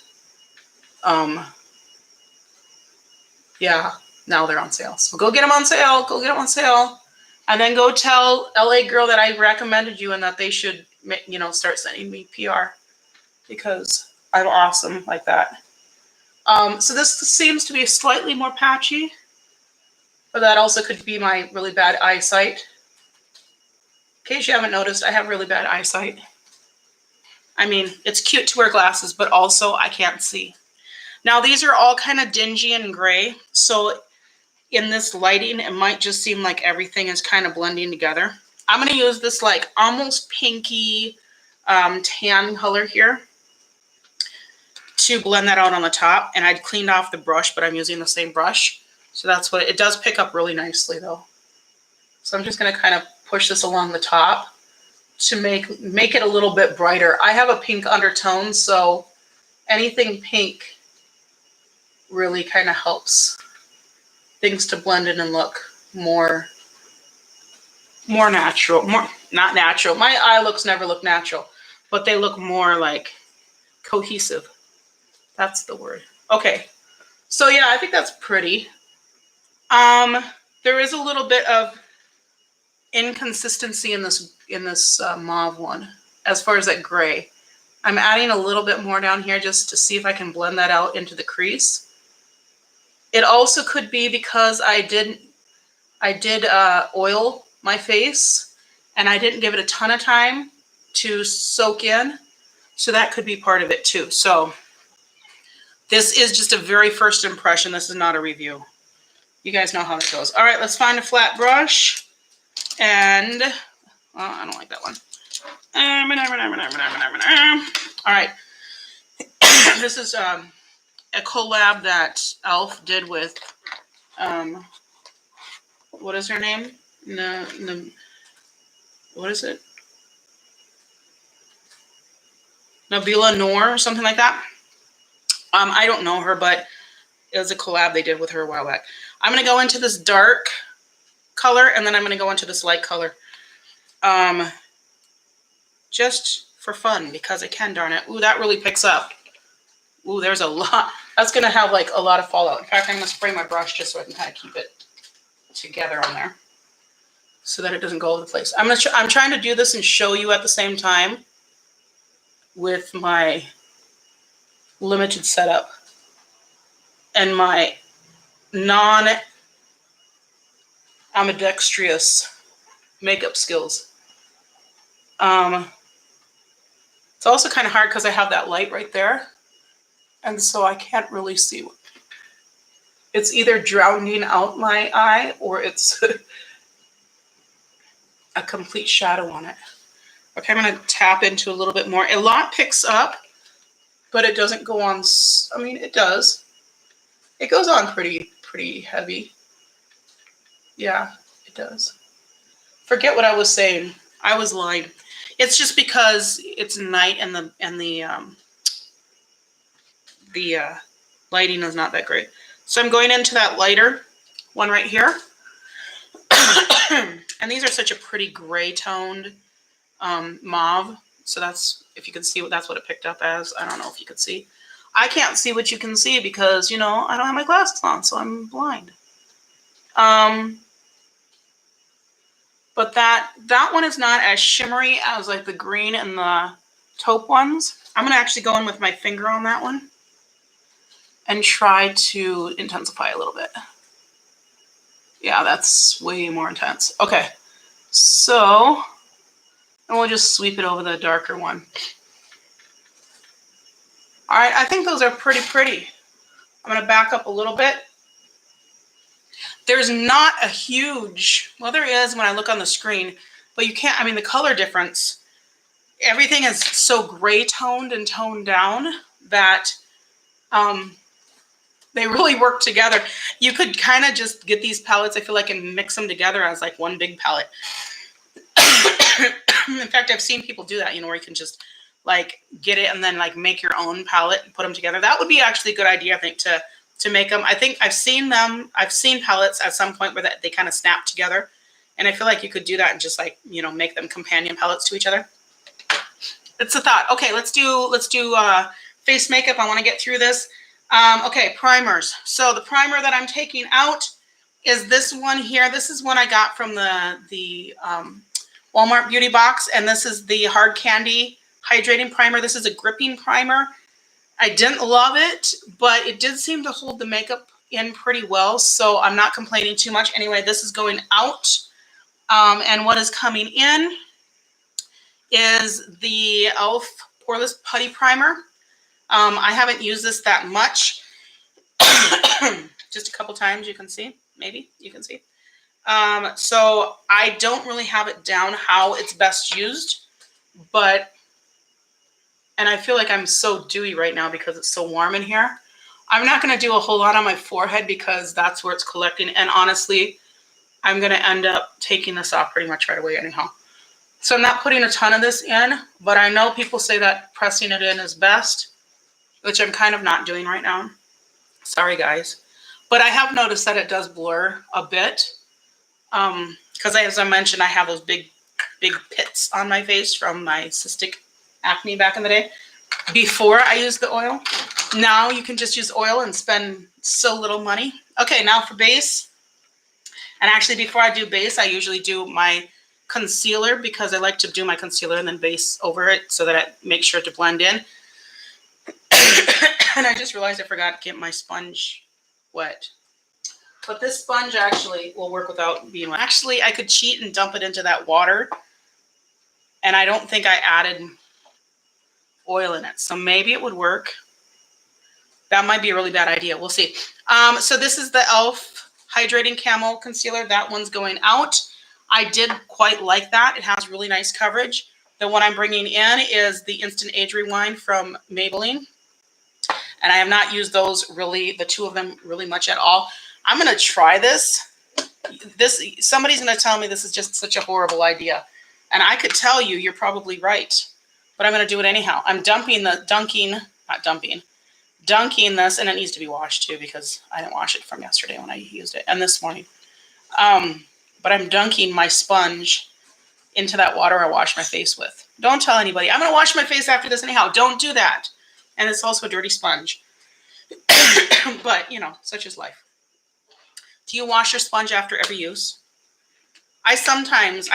yeah, now they're on sale. So go get them on sale. Go get them on sale. And then go tell LA Girl that I recommended you and that they should, start sending me PR because I'm awesome like that. So this seems to be slightly more patchy, but that also could be my really bad eyesight. In case you haven't noticed, I have really bad eyesight. I mean, it's cute to wear glasses, but also I can't see. Now, these are all kind of dingy and gray, so in this lighting, it might just seem like everything is kind of blending together. I'm going to use this like almost pinky tan color here to blend that out on the top. And I'd cleaned off the brush, but I'm using the same brush. So that's what it does pick up really nicely though. So I'm just going to kind of push this along the top to make it a little bit brighter. I have a pink undertone, so anything pink really kind of helps things to blend in and look more natural, not natural. My eye looks never look natural, but they look more like cohesive. That's the word. Okay. So yeah, I think that's pretty. There is a little bit of inconsistency in this mauve one as far as that gray. I'm adding a little bit more down here just to see if I can blend that out into the crease. It also could be because I did oil my face and I didn't give it a ton of time to soak in. So that could be part of it too. So this is just a very first impression. This is not a review. You guys know how it goes. All right, let's find a flat brush. And I don't like that one. All right. This is a collab that Elf did with, what is her name? What is it? Nabila Noor or something like that. I don't know her, but it was a collab they did with her a while back. I'm going to go into this dark color, and then I'm going to go into this light color. Just for fun, because I can, darn it. Ooh, that really picks up. Ooh, there's a lot. That's going to have like a lot of fallout. In fact, I'm going to spray my brush just so I can kind of keep it together on there so that it doesn't go all over the place. I'm trying to do this and show you at the same time with my limited setup and my non-ambidextrous makeup skills. It's also kind of hard because I have that light right there. And so I can't really see. It's either drowning out my eye or it's a complete shadow on it. Okay, I'm going to tap into a little bit more. A lot picks up, but it doesn't go on. I mean, it does. It goes on pretty heavy. Yeah, it does. Forget what I was saying. I was lying. It's just because it's night and the lighting is not that great. So I'm going into that lighter one right here. And these are such a pretty gray toned mauve. So that's, if you can see that's what it picked up as. I don't know if you could see. I can't see what you can see because, you know, I don't have my glasses on, so I'm blind. But that one is not as shimmery as like the green and the taupe ones. I'm going to actually go in with my finger on that one and try to intensify a little bit. Yeah, that's way more intense. Okay, so, and we'll just sweep it over the darker one. All right, I think those are pretty. I'm going to back up a little bit. There's not a huge, well, there is when I look on the screen, but you can't, I mean, the color difference, everything is so gray toned and toned down that they really work together. You could kind of just get these palettes, I feel like, and mix them together as like one big palette. In fact, I've seen people do that, you know, where you can just like get it and then like make your own palette and put them together. That would be actually a good idea, I think, to make them. I think I've seen palettes at some point where they kind of snap together. And I feel like you could do that and just like, you know, make them companion palettes to each other. It's a thought. Okay, let's do face makeup. I want to get through this. Okay, primers. So the primer that I'm taking out is this one here. This is one I got from the Walmart beauty box, and this is the Hard Candy Hydrating Primer. This is a gripping primer. I didn't love it, but it did seem to hold the makeup in pretty well, so I'm not complaining too much. Anyway, this is going out, and what is coming in is the e.l.f. Poreless Putty Primer. I haven't used this that much. Just a couple times, you can see. Maybe you can see. So I don't really have it down how it's best used, but, and I feel like I'm so dewy right now because it's so warm in here. I'm not going to do a whole lot on my forehead because that's where it's collecting. And honestly, I'm going to end up taking this off pretty much right away anyhow. So I'm not putting a ton of this in, but I know people say that pressing it in is best, which I'm kind of not doing right now. Sorry, guys. But I have noticed that it does blur a bit. Because as I mentioned, I have those big pits on my face from my cystic acne back in the day. Before I used the oil. Now you can just use oil and spend so little money. Okay, now for base. And actually, before I do base, I usually do my concealer because I like to do my concealer and then base over it so that it makes sure to blend in. And I just realized I forgot to get my sponge wet. But this sponge actually will work without being wet. Actually, I could cheat and dump it into that water. And I don't think I added oil in it. So maybe it would work. That might be a really bad idea. We'll see. So this is the e.l.f. Hydrating Camel Concealer. That one's going out. I did quite like that. It has really nice coverage. The one I'm bringing in is the Instant Age Rewind from Maybelline. And I have not used those really, the two of them really much at all. I'm going to try this. Somebody's going to tell me this is just such a horrible idea. And I could tell you, you're probably right. But I'm going to do it anyhow. I'm dunking this, and it needs to be washed too because I didn't wash it from yesterday when I used it, and this morning. But I'm dunking my sponge into that water I wash my face with. Don't tell anybody. I'm going to wash my face after this anyhow. Don't do that. And it's also a dirty sponge. But, you know, such is life. Do you wash your sponge after every use? I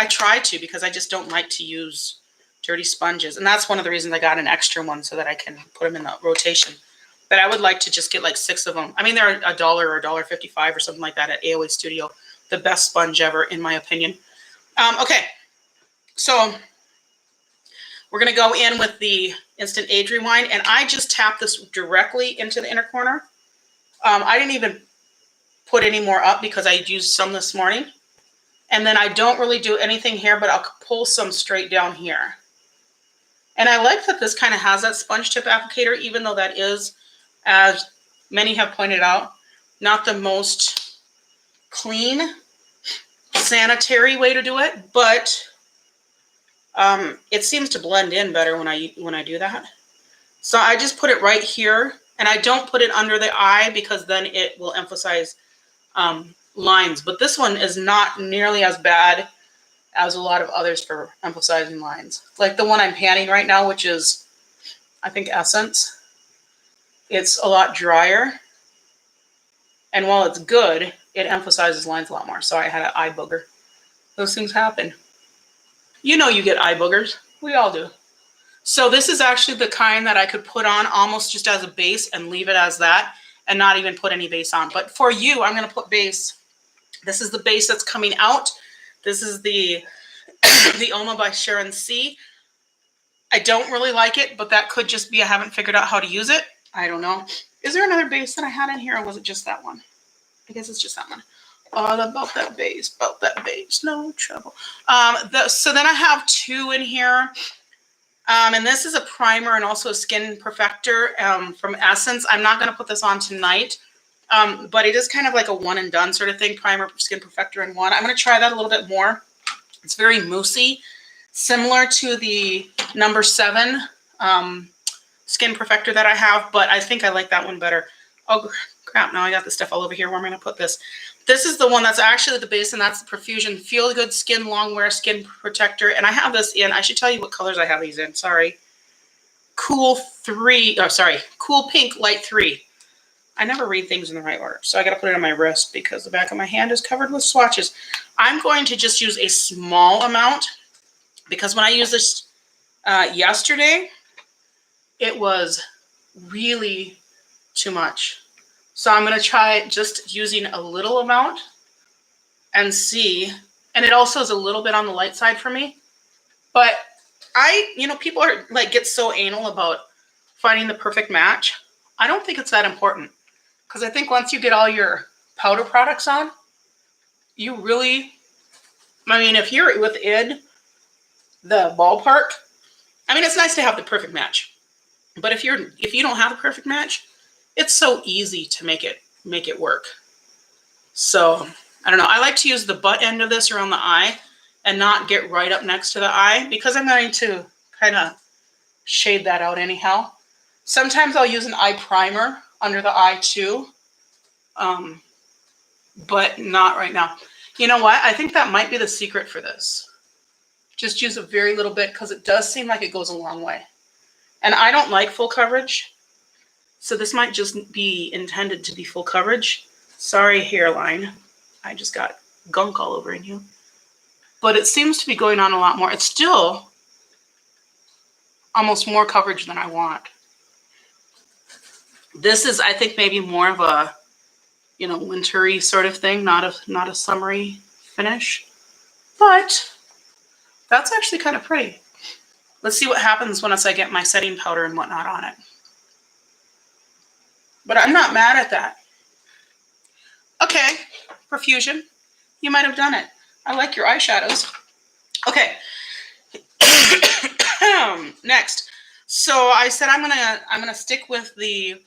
try to because I just don't like to use dirty sponges. And that's one of the reasons I got an extra one so that I can put them in the rotation. But I would like to just get like 6 of them. I mean, they're $1 or $1.55 or something like that at AOA Studio. The best sponge ever, in my opinion. Okay, so we're going to go in with the Instant Age Rewind. And I just tap this directly into the inner corner. I didn't even put any more up because I used some this morning. And then I don't really do anything here, but I'll pull some straight down here. And I like that this kind of has that sponge tip applicator, even though that is, as many have pointed out, not the most clean, sanitary way to do it, but it seems to blend in better when I do that. So I just put it right here, and I don't put it under the eye because then it will emphasize lines. But this one is not nearly as bad as a lot of others for emphasizing lines. Like the one I'm panning right now, which is, I think, Essence. It's a lot drier. And while it's good, it emphasizes lines a lot more. So I had an eye booger. Those things happen. You know you get eye boogers. We all do. So this is actually the kind that I could put on almost just as a base and leave it as that and not even put any base on. But for you, I'm going to put base. This is the base that's coming out. This is the Oma by Sharon C. I don't really like it, but that could just be I haven't figured out how to use it. I don't know. Is there another base that I had in here, or was it just that one? I guess it's just that one. All about that base, no trouble. So then I have 2 in here. And this is a primer and also a skin perfector from Essence. I'm not going to put this on tonight, but it is kind of like a one and done sort of thing. Primer, skin perfector in one. I'm going to try that a little bit more. It's very moussey, similar to the number 7 skin perfector that I have, but I think I like that one better. Oh, crap. Now I got this stuff all over here. Where am I going to put this? This is the one that's actually the base, and that's the Profusion Feel Good Skin Long Wear Skin Protector. And I have this in, I should tell you what colors I have these in. Sorry. Cool Pink Light 3. I never read things in the right order, so I got to put it on my wrist because the back of my hand is covered with swatches. I'm going to just use a small amount because when I used this yesterday, it was really too much. So I'm going to try just using a little amount and see. And it also is a little bit on the light side for me. But people are like get so anal about finding the perfect match. I don't think it's that important. Because I think once you get all your powder products on, you really, if you're within the ballpark, it's nice to have the perfect match. But if you don't have the perfect match, it's so easy to make it work. So I don't know. I like to use the butt end of this around the eye and not get right up next to the eye because I'm going to kind of shade that out anyhow. Sometimes I'll use an eye primer under the eye too, but not right now. You know what? I think that might be the secret for this. Just use a very little bit because it does seem like it goes a long way. And I don't like full coverage, so this might just be intended to be full coverage. Sorry, hairline. I just got gunk all over in you. but it seems to be going on a lot more. It's still almost more coverage than I want. This is, I think, maybe more of a, you know, wintry sort of thing, not a summery finish. But that's actually kind of pretty. Let's see what happens once I get my setting powder and whatnot on it. But I'm not mad at that. Okay, Profusion, you might have done it. I like your eyeshadows. Okay. Next. So I said I'm gonna stick with the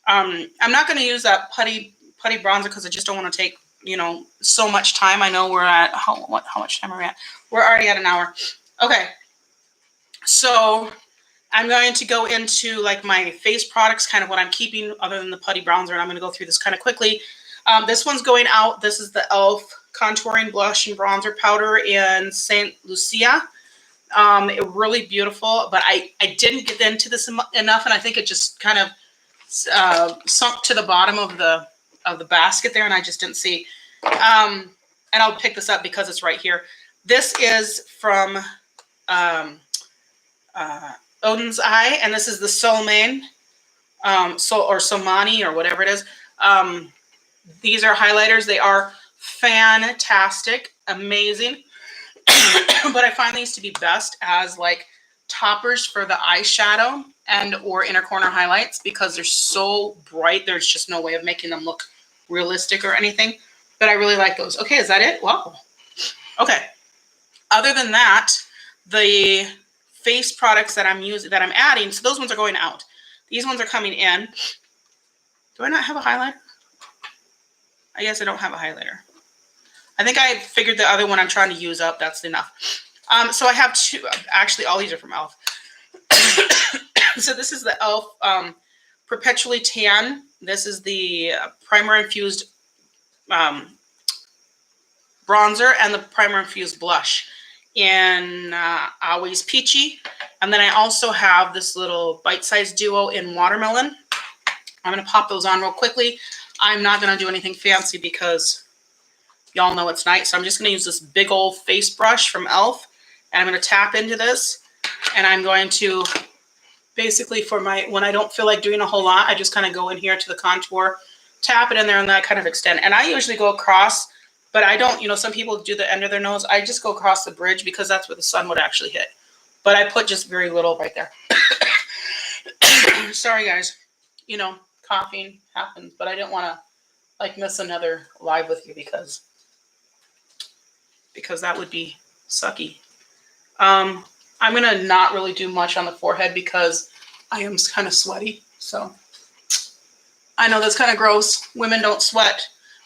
I'm not gonna use that putty bronzer because I just don't want to take, you know, so much time. I know we're at how much time are we at? We're already at an hour. Okay. So I'm going to go into like my face products, kind of what I'm keeping other than the putty bronzer, and I'm going to go through this kind of quickly. This one's going out. This is the e.l.f. Contouring Blush and Bronzer Powder in St. Lucia. Really beautiful, but I didn't get into this enough, and I think it just kind of sunk to the bottom of the basket there, and I just didn't see. And I'll pick this up because it's right here. This is from Odin's Eye, and this is the Solmane, or Somani, or whatever it is. These are highlighters. They are fantastic, amazing. But I find these to be best as like toppers for the eyeshadow and or inner corner highlights because they're so bright. There's just no way of making them look realistic or anything. But I really like those. Okay, is that it? Wow. Okay. Other than that, the face products that I'm using, that I'm adding, so those ones are going out. These ones are coming in. Do I not have a highlighter? I guess I don't have a highlighter. I think I figured the other one I'm trying to use up. That's enough. So I have two. Actually, all these are from e.l.f. So this is the e.l.f. Perpetually Tan. This is the primer infused bronzer and the primer infused blush in Always Peachy. And then I also have this little bite-sized duo in Watermelon. I'm going to pop those on real quickly. I'm not going to do anything fancy because y'all know it's night. So I'm just going to use this big old face brush from e.l.f. And I'm going to tap into this. And I'm going to basically, for my, when I don't feel like doing a whole lot, I just kind of go in here to the contour, tap it in there, and then I kind of extend. And I usually go across, but I don't, you know, some people do the end of their nose. I just go across the bridge because that's where the sun would actually hit. But I put just very little right there. Sorry, guys. You know, coughing happens, but I didn't want to like miss another live with you because that would be sucky. I'm going to not really do much on the forehead because I am kind of sweaty. So I know that's kind of gross. Women don't sweat.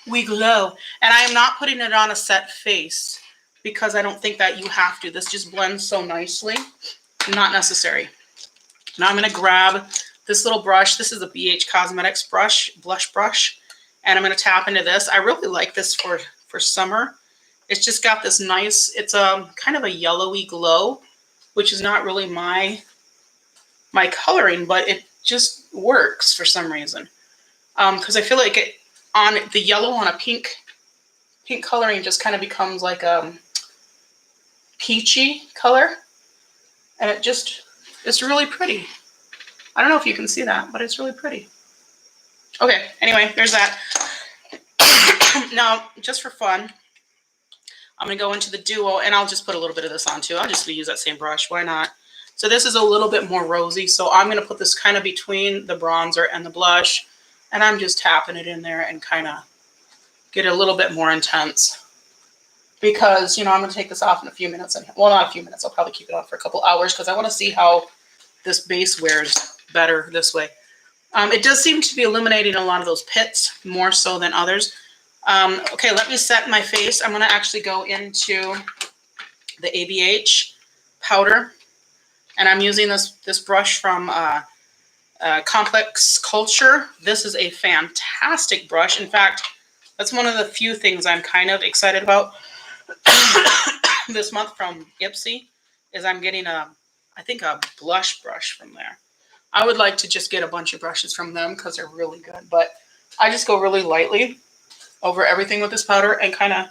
We glow. And I am not putting it on a set face because I don't think that you have to. This just blends so nicely. Not necessary. Now I'm going to grab this little brush. This is a BH Cosmetics brush, blush brush. And I'm going to tap into this. I really like this for summer. It's just got this nice, it's kind of a yellowy glow, which is not really my coloring, but it just works for some reason. Because I feel like it, on the yellow on a pink coloring just kind of becomes like a peachy color. And it's really pretty. I don't know if you can see that, but it's really pretty. Okay, anyway, there's that. Now, just for fun, I'm going to go into the duo, and I'll just put a little bit of this on too. I'm just going to use that same brush. Why not? So this is a little bit more rosy, so I'm going to put this kind of between the bronzer and the blush, and I'm just tapping it in there and kind of get a little bit more intense. Because, you know, I'm going to take this off in a few minutes. And well, not a few minutes. I'll probably keep it on for a couple hours because I want to see how this base wears better this way. It does seem to be illuminating a lot of those pits more so than others. Okay, let me set my face. I'm going to actually go into the ABH powder. And I'm using this brush from Complex Culture. This is a fantastic brush. In fact, that's one of the few things I'm kind of excited about this month from Ipsy is I'm getting I think a blush brush from there. I would like to just get a bunch of brushes from them because they're really good. But I just go really lightly over everything with this powder and kind of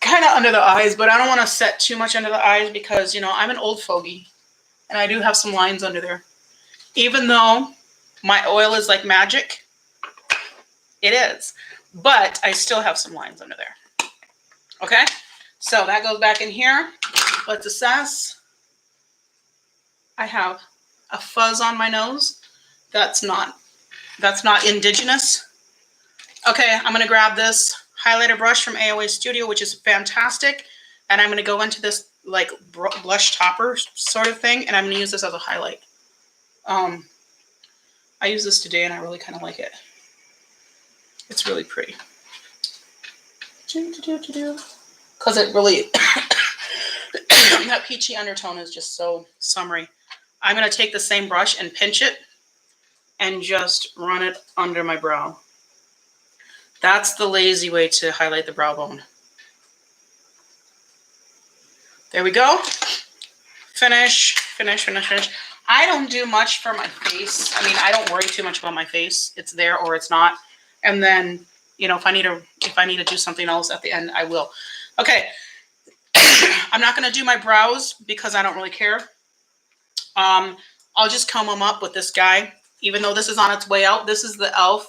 kind of under the eyes, but I don't want to set too much under the eyes because, you know, I'm an old fogey and I do have some lines under there. Even though my oil is like magic, it is, but I still have some lines under there. Okay, so that goes back in here. Let's assess. I have a fuzz on my nose. That's not indigenous. Okay, I'm gonna grab this highlighter brush from AOA Studio, which is fantastic. And I'm gonna go into this like blush topper sort of thing. And I'm gonna use this as a highlight. I used this today and I really kind of like it. It's really pretty. Because it really, that peachy undertone is just so summery. I'm gonna take the same brush and pinch it and just run it under my brow. That's the lazy way to highlight the brow bone. There we go. Finish, finish, finish, finish. I don't do much for my face. I mean, I don't worry too much about my face. It's there or it's not. And then, you know, if I need to do something else at the end, I will. Okay. I'm not going to do my brows because I don't really care. I'll just comb them up with this guy. Even though this is on its way out, this is the e.l.f.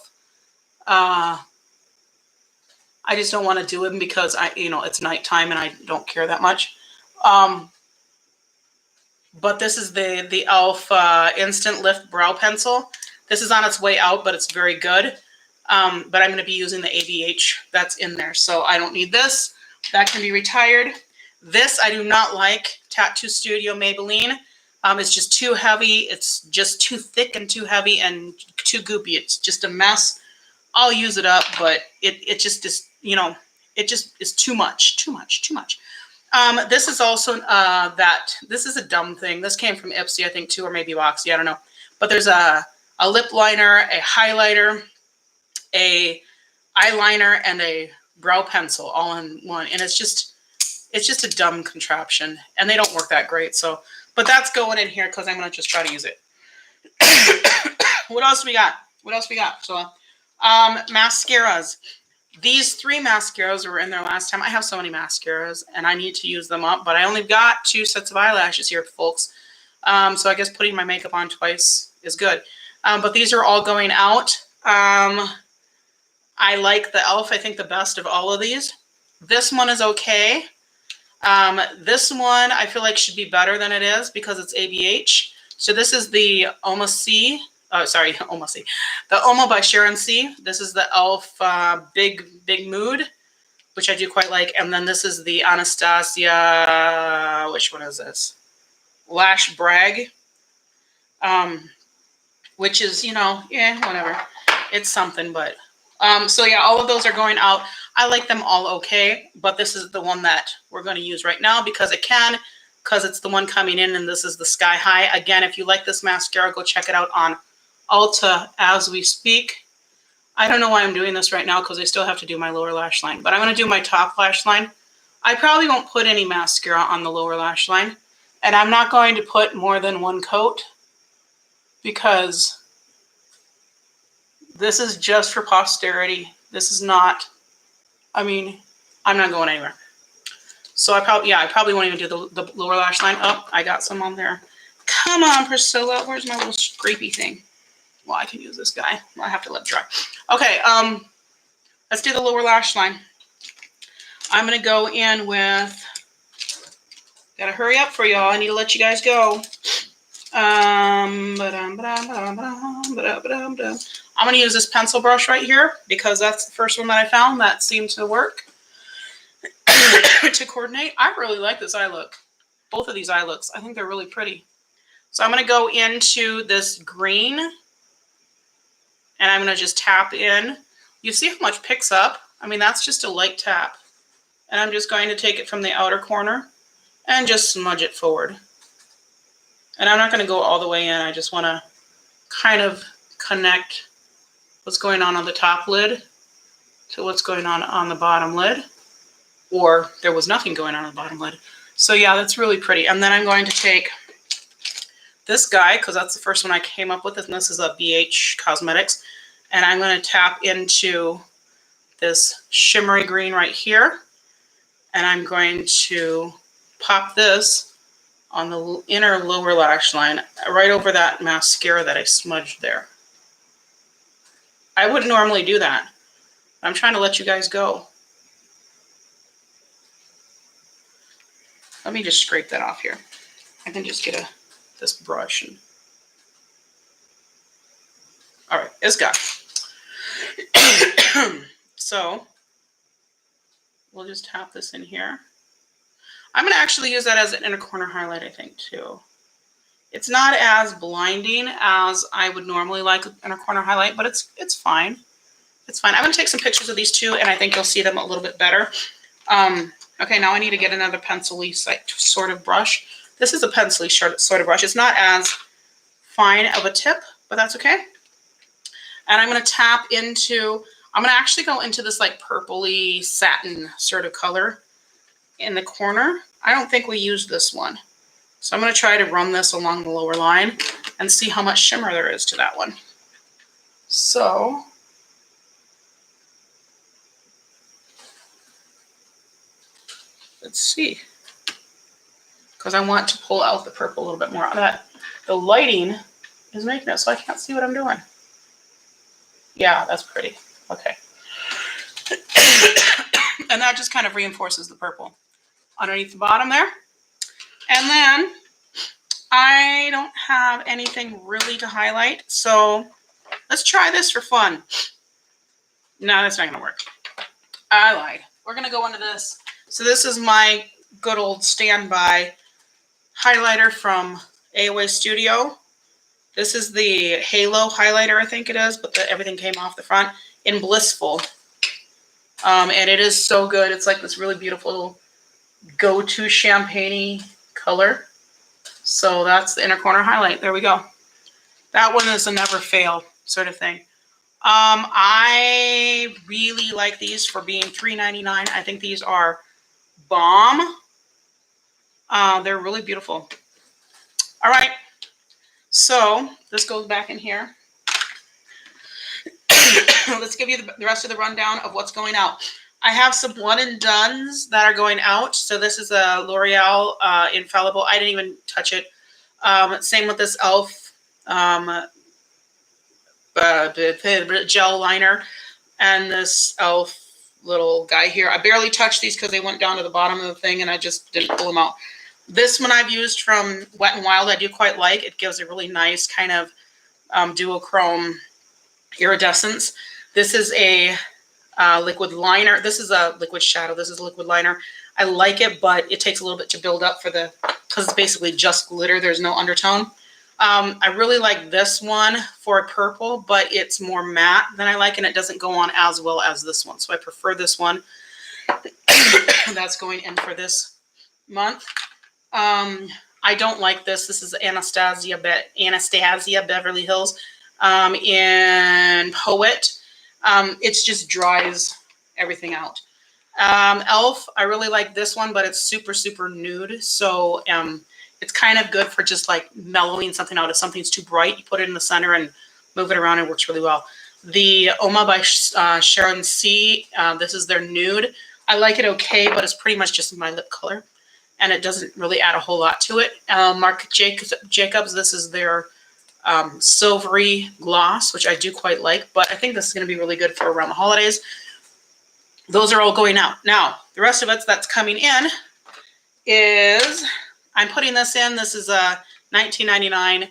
I just don't want to do them because it's nighttime and I don't care that much. But this is the e.l.f. Instant Lift Brow Pencil. This is on its way out, but it's very good. But I'm going to be using the ABH that's in there. So I don't need this. That can be retired. This I do not like. Tattoo Studio Maybelline. It's just too heavy. It's just too thick and too heavy and too goopy. It's just a mess. I'll use it up, but it just is, you know, it just is too much, too much, too much. This is also this is a dumb thing. This came from Ipsy, I think, too, or maybe Boxy, I don't know. But there's a lip liner, a highlighter, a eyeliner, and a brow pencil all in one. And it's just a dumb contraption. And they don't work that great. So, but that's going in here because I'm going to just try to use it. What else do we got? What else we got? So, mascaras. These 3 mascaras were in there last time. I have so many mascaras and I need to use them up, but I only got 2 sets of eyelashes here, folks. So I guess putting my makeup on twice is good. But these are all going out. I like the e.l.f. I think the best of all of these. This one is okay. This one I feel like should be better than it is because it's ABH. So this is the Oma C. Oh, sorry, Oma C. The Oma by Sharon C. This is the e.l.f. Big Mood, which I do quite like. And then this is the Anastasia, which one is this? Lash Brag, which is, you know, yeah, whatever. It's something, but, so yeah, all of those are going out. I like them all okay, but this is the one that we're going to use right now because it's the one coming in, and this is the Sky High. Again, if you like this mascara, go check it out on Ulta as we speak. I don't know why I'm doing this right now because I still have to do my lower lash line, but I'm going to do my top lash line. I probably won't put any mascara on the lower lash line, and I'm not going to put more than 1 coat because this is just for posterity. This is not, I mean, I'm not going anywhere. So I probably won't even do the lower lash line. Oh, I got some on there. Come on, Priscilla. Where's my little scrapey thing? Well, I can use this guy. I have to let it dry. Okay, let's do the lower lash line. I'm going to go in with, gotta hurry up for y'all. I need to let you guys go. I'm going to use this pencil brush right here because that's the first one that I found that seemed to work to coordinate. I really like this eye look. Both of these eye looks. I think they're really pretty. So I'm going to go into this green and I'm going to just tap in. You see how much picks up? I mean, that's just a light tap. And I'm just going to take it from the outer corner and just smudge it forward. And I'm not going to go all the way in. I just want to kind of connect what's going on the top lid to what's going on the bottom lid. Or there was nothing going on the bottom lid. So yeah, that's really pretty. And then I'm going to take this guy, because that's the first one I came up with, and this is a BH Cosmetics. And I'm going to tap into this shimmery green right here. And I'm going to pop this on the inner lower lash line, right over that mascara that I smudged there. I wouldn't normally do that. I'm trying to let you guys go. Let me just scrape that off here. I can just get this brush. All right, it's gone. So we'll just tap this in here. I'm going to actually use that as an inner corner highlight, I think, too. It's not as blinding as I would normally like an inner corner highlight, but it's fine. It's fine. I'm going to take some pictures of these two, and I think you'll see them a little bit better. Okay, now I need to get another pencil-y sort of brush. This is a pencil-y sort of brush. It's not as fine of a tip, but that's okay. And I'm going to tap into, I'm going to actually go into this like purpley satin sort of color in the corner. I don't think we used this one. So I'm going to try to run this along the lower line and see how much shimmer there is to that one. So let's see, because I want to pull out the purple a little bit more. The lighting is making it so I can't see what I'm doing. Yeah, that's pretty. Okay. And that just kind of reinforces the purple underneath the bottom there. And then I don't have anything really to highlight, so let's try this for fun. No, that's not going to work. I lied. We're going to go into this. So this is my good old standby highlighter from AOA Studio. This is the Halo highlighter, I think it is, but everything came off the front in Blissful. And it is so good. It's like this really beautiful go-to champagne-y color. So that's the inner corner highlight. There we go. That one is a never fail sort of thing. I really like these for being $3.99. I think these are bomb. They're really beautiful. All right. So this goes back in here. Let's give you the rest of the rundown of what's going out. I have some one and dones that are going out. So this is a L'Oreal Infallible. I didn't even touch it. Same with this e.l.f. Gel liner and this e.l.f. little guy here. I barely touched these because they went down to the bottom of the thing and I just didn't pull them out. This one I've used from Wet n Wild. I do quite like. It gives a really nice kind of duochrome iridescence. This is a liquid liner. This is a liquid shadow. This is a liquid liner. I like it, but it takes a little bit to build up because it's basically just glitter. There's no undertone. I really like this one for a purple, but it's more matte than I like, and it doesn't go on as well as this one. So I prefer this one. That's going in for this month. I don't like this. This is Anastasia Beverly Hills in Poet. It just dries everything out. e.l.f. I really like this one, but it's super, super nude. So it's kind of good for just like mellowing something out. If something's too bright, you put it in the center and move it around. It works really well. The Oma by Sharon C. This is their nude. I like it okay, but it's pretty much just my lip color. And it doesn't really add a whole lot to it. Marc Jacobs, this is their silvery gloss, which I do quite like. But I think this is going to be really good for around the holidays. Those are all going out. Now, the rest of it that's coming in is, I'm putting this in. This is a $19.99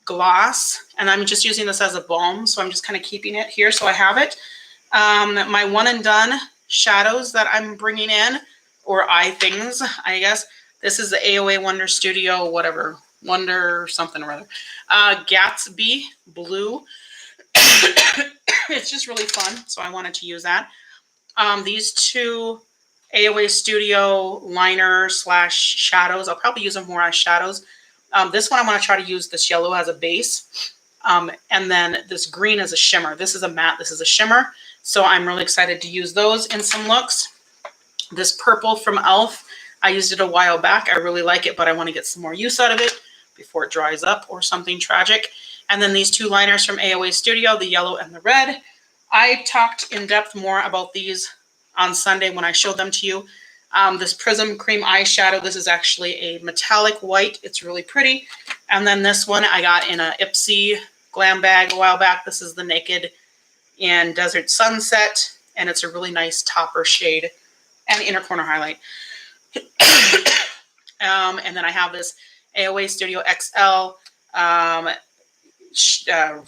gloss. And I'm just using this as a balm. So I'm just kind of keeping it here so I have it. My one and done shadows that I'm bringing in, or eye things, I guess. This is the AOA Wonder Studio, whatever, Wonder something or other. Gatsby Blue. It's just really fun, so I wanted to use that. These two AOA Studio liner / shadows. I'll probably use them more as shadows. This one I'm going to try to use this yellow as a base. And then this green as a shimmer. This is a matte, this is a shimmer. So I'm really excited to use those in some looks. This purple from e.l.f. I used it a while back. I really like it, but I want to get some more use out of it before it dries up or something tragic. And then these two liners from AOA Studio, the yellow and the red. I talked in depth more about these on Sunday when I showed them to you. This Prism Cream Eyeshadow, this is actually a metallic white. It's really pretty. And then this one I got in a Ipsy glam bag a while back. This is the Naked in Desert Sunset, and it's a really nice topper shade and inner corner highlight. And then I have this AOA Studio XL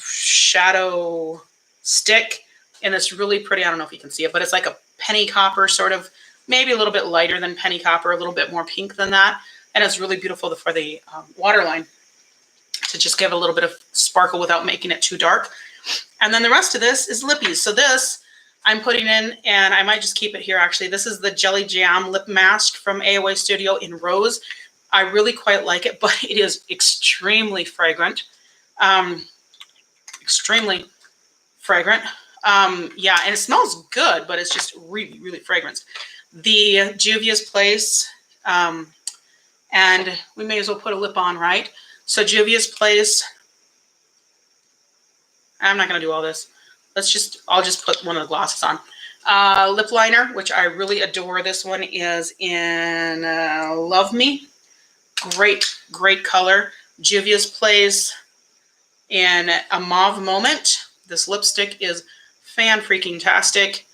shadow stick, and it's really pretty. I don't know if you can see it, but it's like a penny copper, sort of, maybe a little bit lighter than penny copper, a little bit more pink than that, and it's really beautiful for the waterline to just give a little bit of sparkle without making it too dark. And then the rest of this is lippies. So this I'm putting in, and I might just keep it here actually. This is the Jelly Jam Lip Mask from AOA Studio in Rose. I really quite like it, but it is extremely fragrant. Extremely fragrant. Yeah, and it smells good, but it's just really, really fragrant. The Juvia's Place, and we may as well put a lip on, right? So Juvia's Place, I'm not going to do all this. I'll just put one of the glosses on. Lip liner, which I really adore. This one is in Love Me. Great, great color. Juvia's Place in A Mauve Moment. This lipstick is fan-freaking-tastic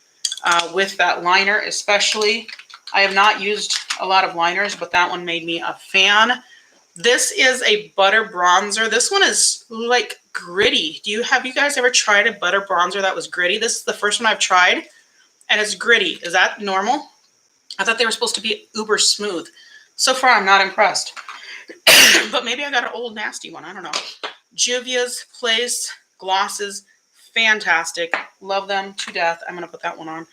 with that liner especially. I have not used a lot of liners, but that one made me a fan. This is a butter bronzer. This one is like gritty. Have you guys ever tried a butter bronzer that was gritty? This is the first one I've tried, and it's gritty. Is that normal? I thought they were supposed to be uber smooth. So far, I'm not impressed. But maybe I got an old nasty one. I don't know. Juvia's Place glosses, fantastic. Love them to death. I'm going to put that one on.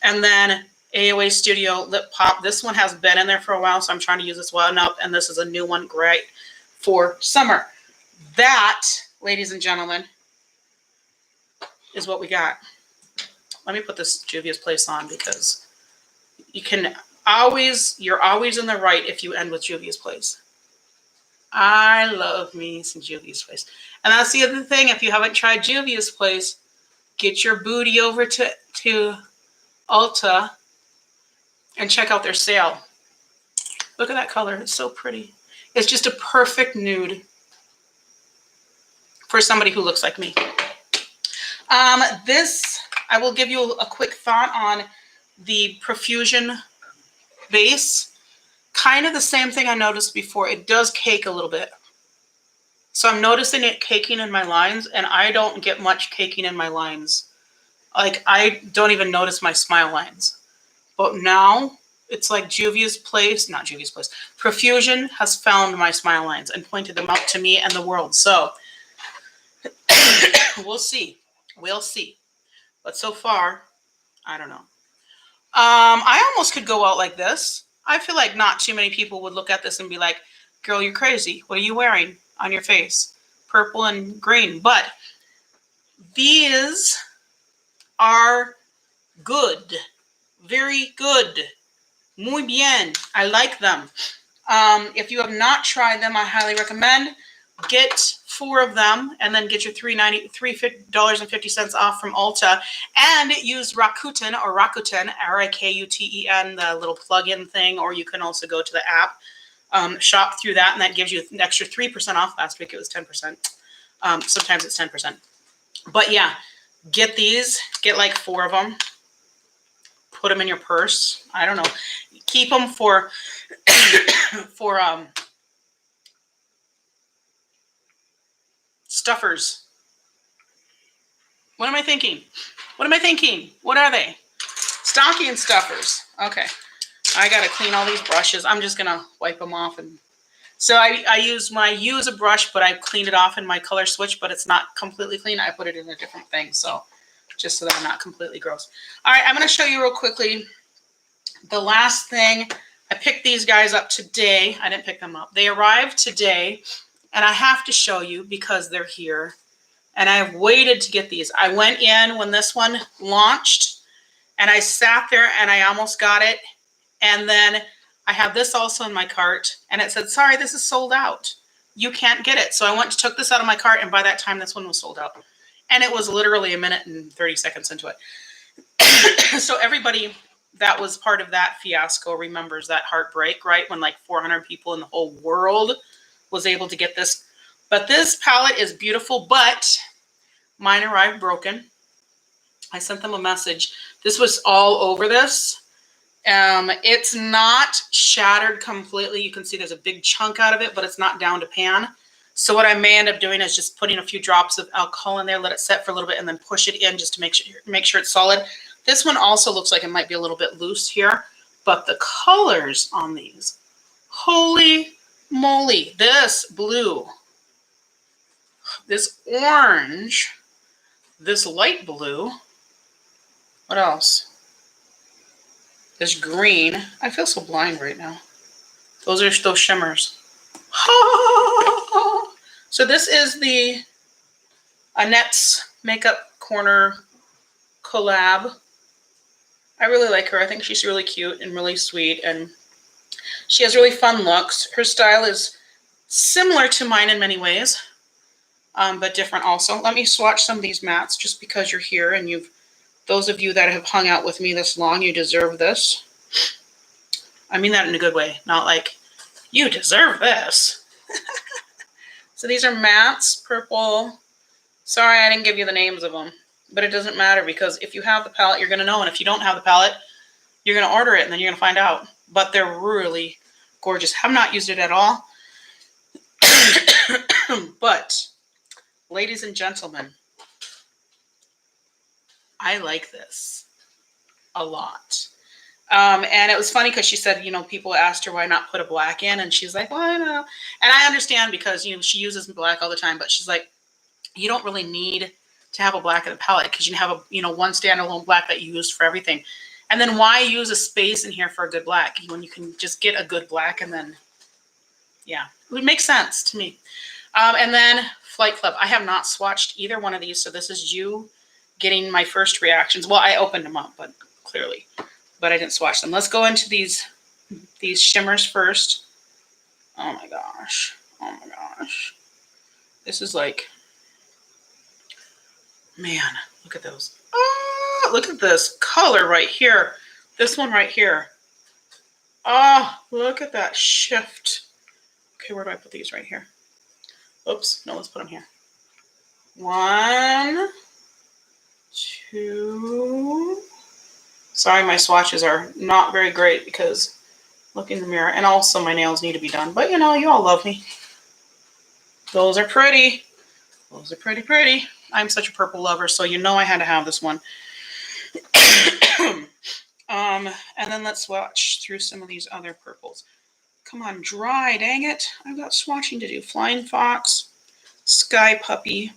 And then AOA Studio Lip Pop. This one has been in there for a while, so I'm trying to use this one up, and this is a new one, great for summer. That, ladies and gentlemen, is what we got. Let me put this Juvia's Place on, because you're always in the right if you end with Juvia's Place. I love me some Juvia's Place. And that's the other thing, if you haven't tried Juvia's Place, get your booty over to Ulta and check out their sale. Look at that color. It's so pretty. It's just a perfect nude for somebody who looks like me. This, I will give you a quick thought on the Profusion base. Kind of the same thing I noticed before. It does cake a little bit. So I'm noticing it caking in my lines, and I don't get much caking in my lines. Like, I don't even notice my smile lines. But now, it's like Juvia's Place, not Juvia's Place, Profusion has found my smile lines and pointed them out to me and the world. So, we'll see. We'll see. But so far, I don't know. I almost could go out like this. I feel like not too many people would look at this and be like, girl, you're crazy. What are you wearing on your face? Purple and green. But these are good. Very good. Muy bien. I like them. If you have not tried them, I highly recommend. Get 4 of them and then get your $3.50 off from Ulta, and use Rakuten or Rakuten, R-I-K-U-T-E-N, the little plug-in thing, or you can also go to the app, shop through that, and that gives you an extra 3% off. Last week it was 10%. Sometimes it's 10%. But yeah, get these. Get like 4 of them. Put them in your purse. I don't know. Keep them for stuffers. What am I thinking? What am I thinking? What are they? Stocking stuffers. Okay. I got to clean all these brushes. I'm just going to wipe them off. And so I use a brush, but I cleaned it off in my color switch, but it's not completely clean. I put it in a different thing. So just so that I'm not completely gross. All right. I'm going to show you real quickly the last thing. I picked these guys up today. I didn't pick them up. They arrived today, and I have to show you because they're here. And I've waited to get these. I went in when this one launched, and I sat there, and I almost got it. And then I have this also in my cart, and it said, sorry, this is sold out. You can't get it. So I went and took this out of my cart, and by that time, this one was sold out. And it was literally a minute and 30 seconds into it. So everybody that was part of that fiasco, remembers that heartbreak, right? When like 400 people in the whole world was able to get this. But this palette is beautiful, but mine arrived broken. I sent them a message. This was all over this. It's not shattered completely. You can see there's a big chunk out of it, but it's not down to pan. So what I may end up doing is just putting a few drops of alcohol in there, let it set for a little bit, and then push it in just to make sure it's solid. This one also looks like it might be a little bit loose here, but the colors on these, holy moly, this blue, this orange, this light blue, what else? This green. I feel so blind right now. Those are those shimmers. So this is the Annette's Makeup Corner collab. I really like her. I think she's really cute and really sweet, and she has really fun looks. Her style is similar to mine in many ways, but different also. Let me swatch some of these mattes just because you're here and those of you that have hung out with me this long, you deserve this. I mean that in a good way, not like, you deserve this. So these are mattes, purple. Sorry, I didn't give you the names of them, but it doesn't matter because if you have the palette, you're going to know. And if you don't have the palette, you're going to order it and then you're going to find out. But they're really gorgeous. Have not used it at all. But, ladies and gentlemen, I like this a lot. And it was funny because she said, people asked her why not put a black in, and she's like, well, I don't know. And I understand because, she uses black all the time, but she's like, you don't really need to have a black in the palette because you can have one standalone black that you use for everything. And then why use a space in here for a good black when you can just get a good black and then, yeah, it would make sense to me. And then Flight Club. I have not swatched either one of these, so this is you getting my first reactions. Well, I opened them up, but I didn't swatch them. Let's go into these shimmers first. Oh my gosh. Oh my gosh. This is like, man, look at those. Oh, look at this color right here. This one right here. Oh, look at that shift. Okay, where do I put these? Right here. Oops, no, let's put them here. 1, 2. Sorry, my swatches are not very great because look in the mirror. And also my nails need to be done. But, you all love me. Those are pretty. Those are pretty, pretty. I'm such a purple lover, so I had to have this one. And then let's swatch through some of these other purples. Come on, dry, dang it. I've got swatching to do. Flying Fox, Sky Puppy,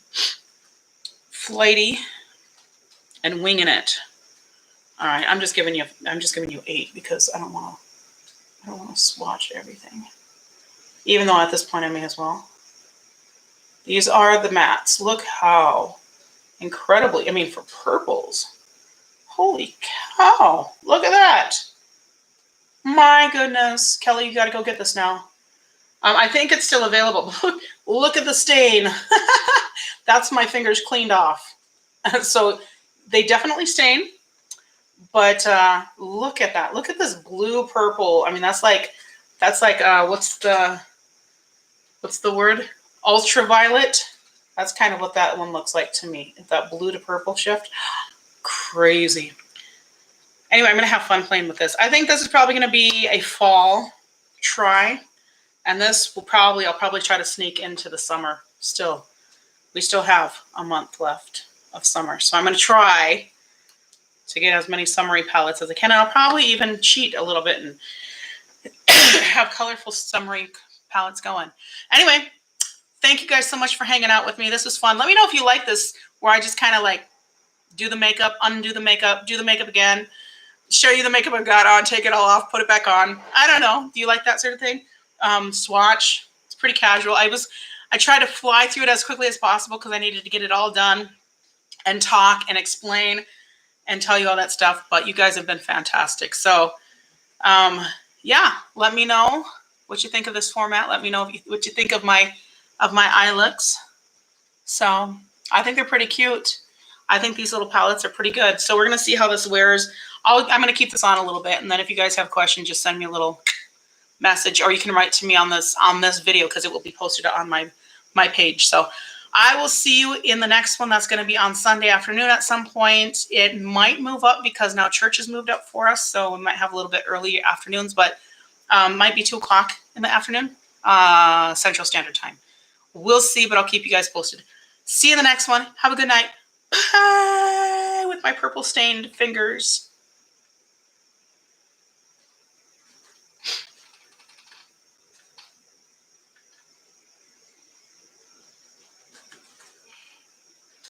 Flighty, and Winging It. All right, I'm just giving you 8 because I don't want to swatch everything. Even though at this point I may as well. These are the mattes. Look how incredibly, for purples. Holy cow, look at that. My goodness. Kelly, you got to go get this now. I think it's still available. Look at the stain. That's my fingers cleaned off. So they definitely stain. But look at that. Look at this blue purple. That's like what's the word? Ultraviolet. That's kind of what that one looks like to me. That blue to purple shift. Crazy. Anyway, I'm going to have fun playing with this. I think this is probably going to be a fall try. And this I'll probably try to sneak into the summer still. We still have a month left of summer. So I'm going to try to get as many summery palettes as I can. And I'll probably even cheat a little bit and have colorful summery palettes going. Anyway, thank you guys so much for hanging out with me. This was fun. Let me know if you like this, where I just kind of like do the makeup, undo the makeup, do the makeup again, show you the makeup I've got on, take it all off, put it back on. I don't know. Do you like that sort of thing? Swatch. It's pretty casual. I tried to fly through it as quickly as possible because I needed to get it all done and talk and explain and tell you all that stuff. But you guys have been fantastic. So, yeah, let me know what you think of this format. Let me know what you think of my eye looks. So I think they're pretty cute. I think these little palettes are pretty good. So we're going to see how this wears. I'm going to keep this on a little bit, and then if you guys have questions, just send me a little message, or you can write to me on this video because it will be posted on my page. So I will see you in the next one. That's going to be on Sunday afternoon at some point. It might move up because now church has moved up for us, so we might have a little bit early afternoons, but might be 2 o'clock in the afternoon, Central Standard Time. We'll see, but I'll keep you guys posted. See you in the next one. Have a good night. Bye, with my purple stained fingers.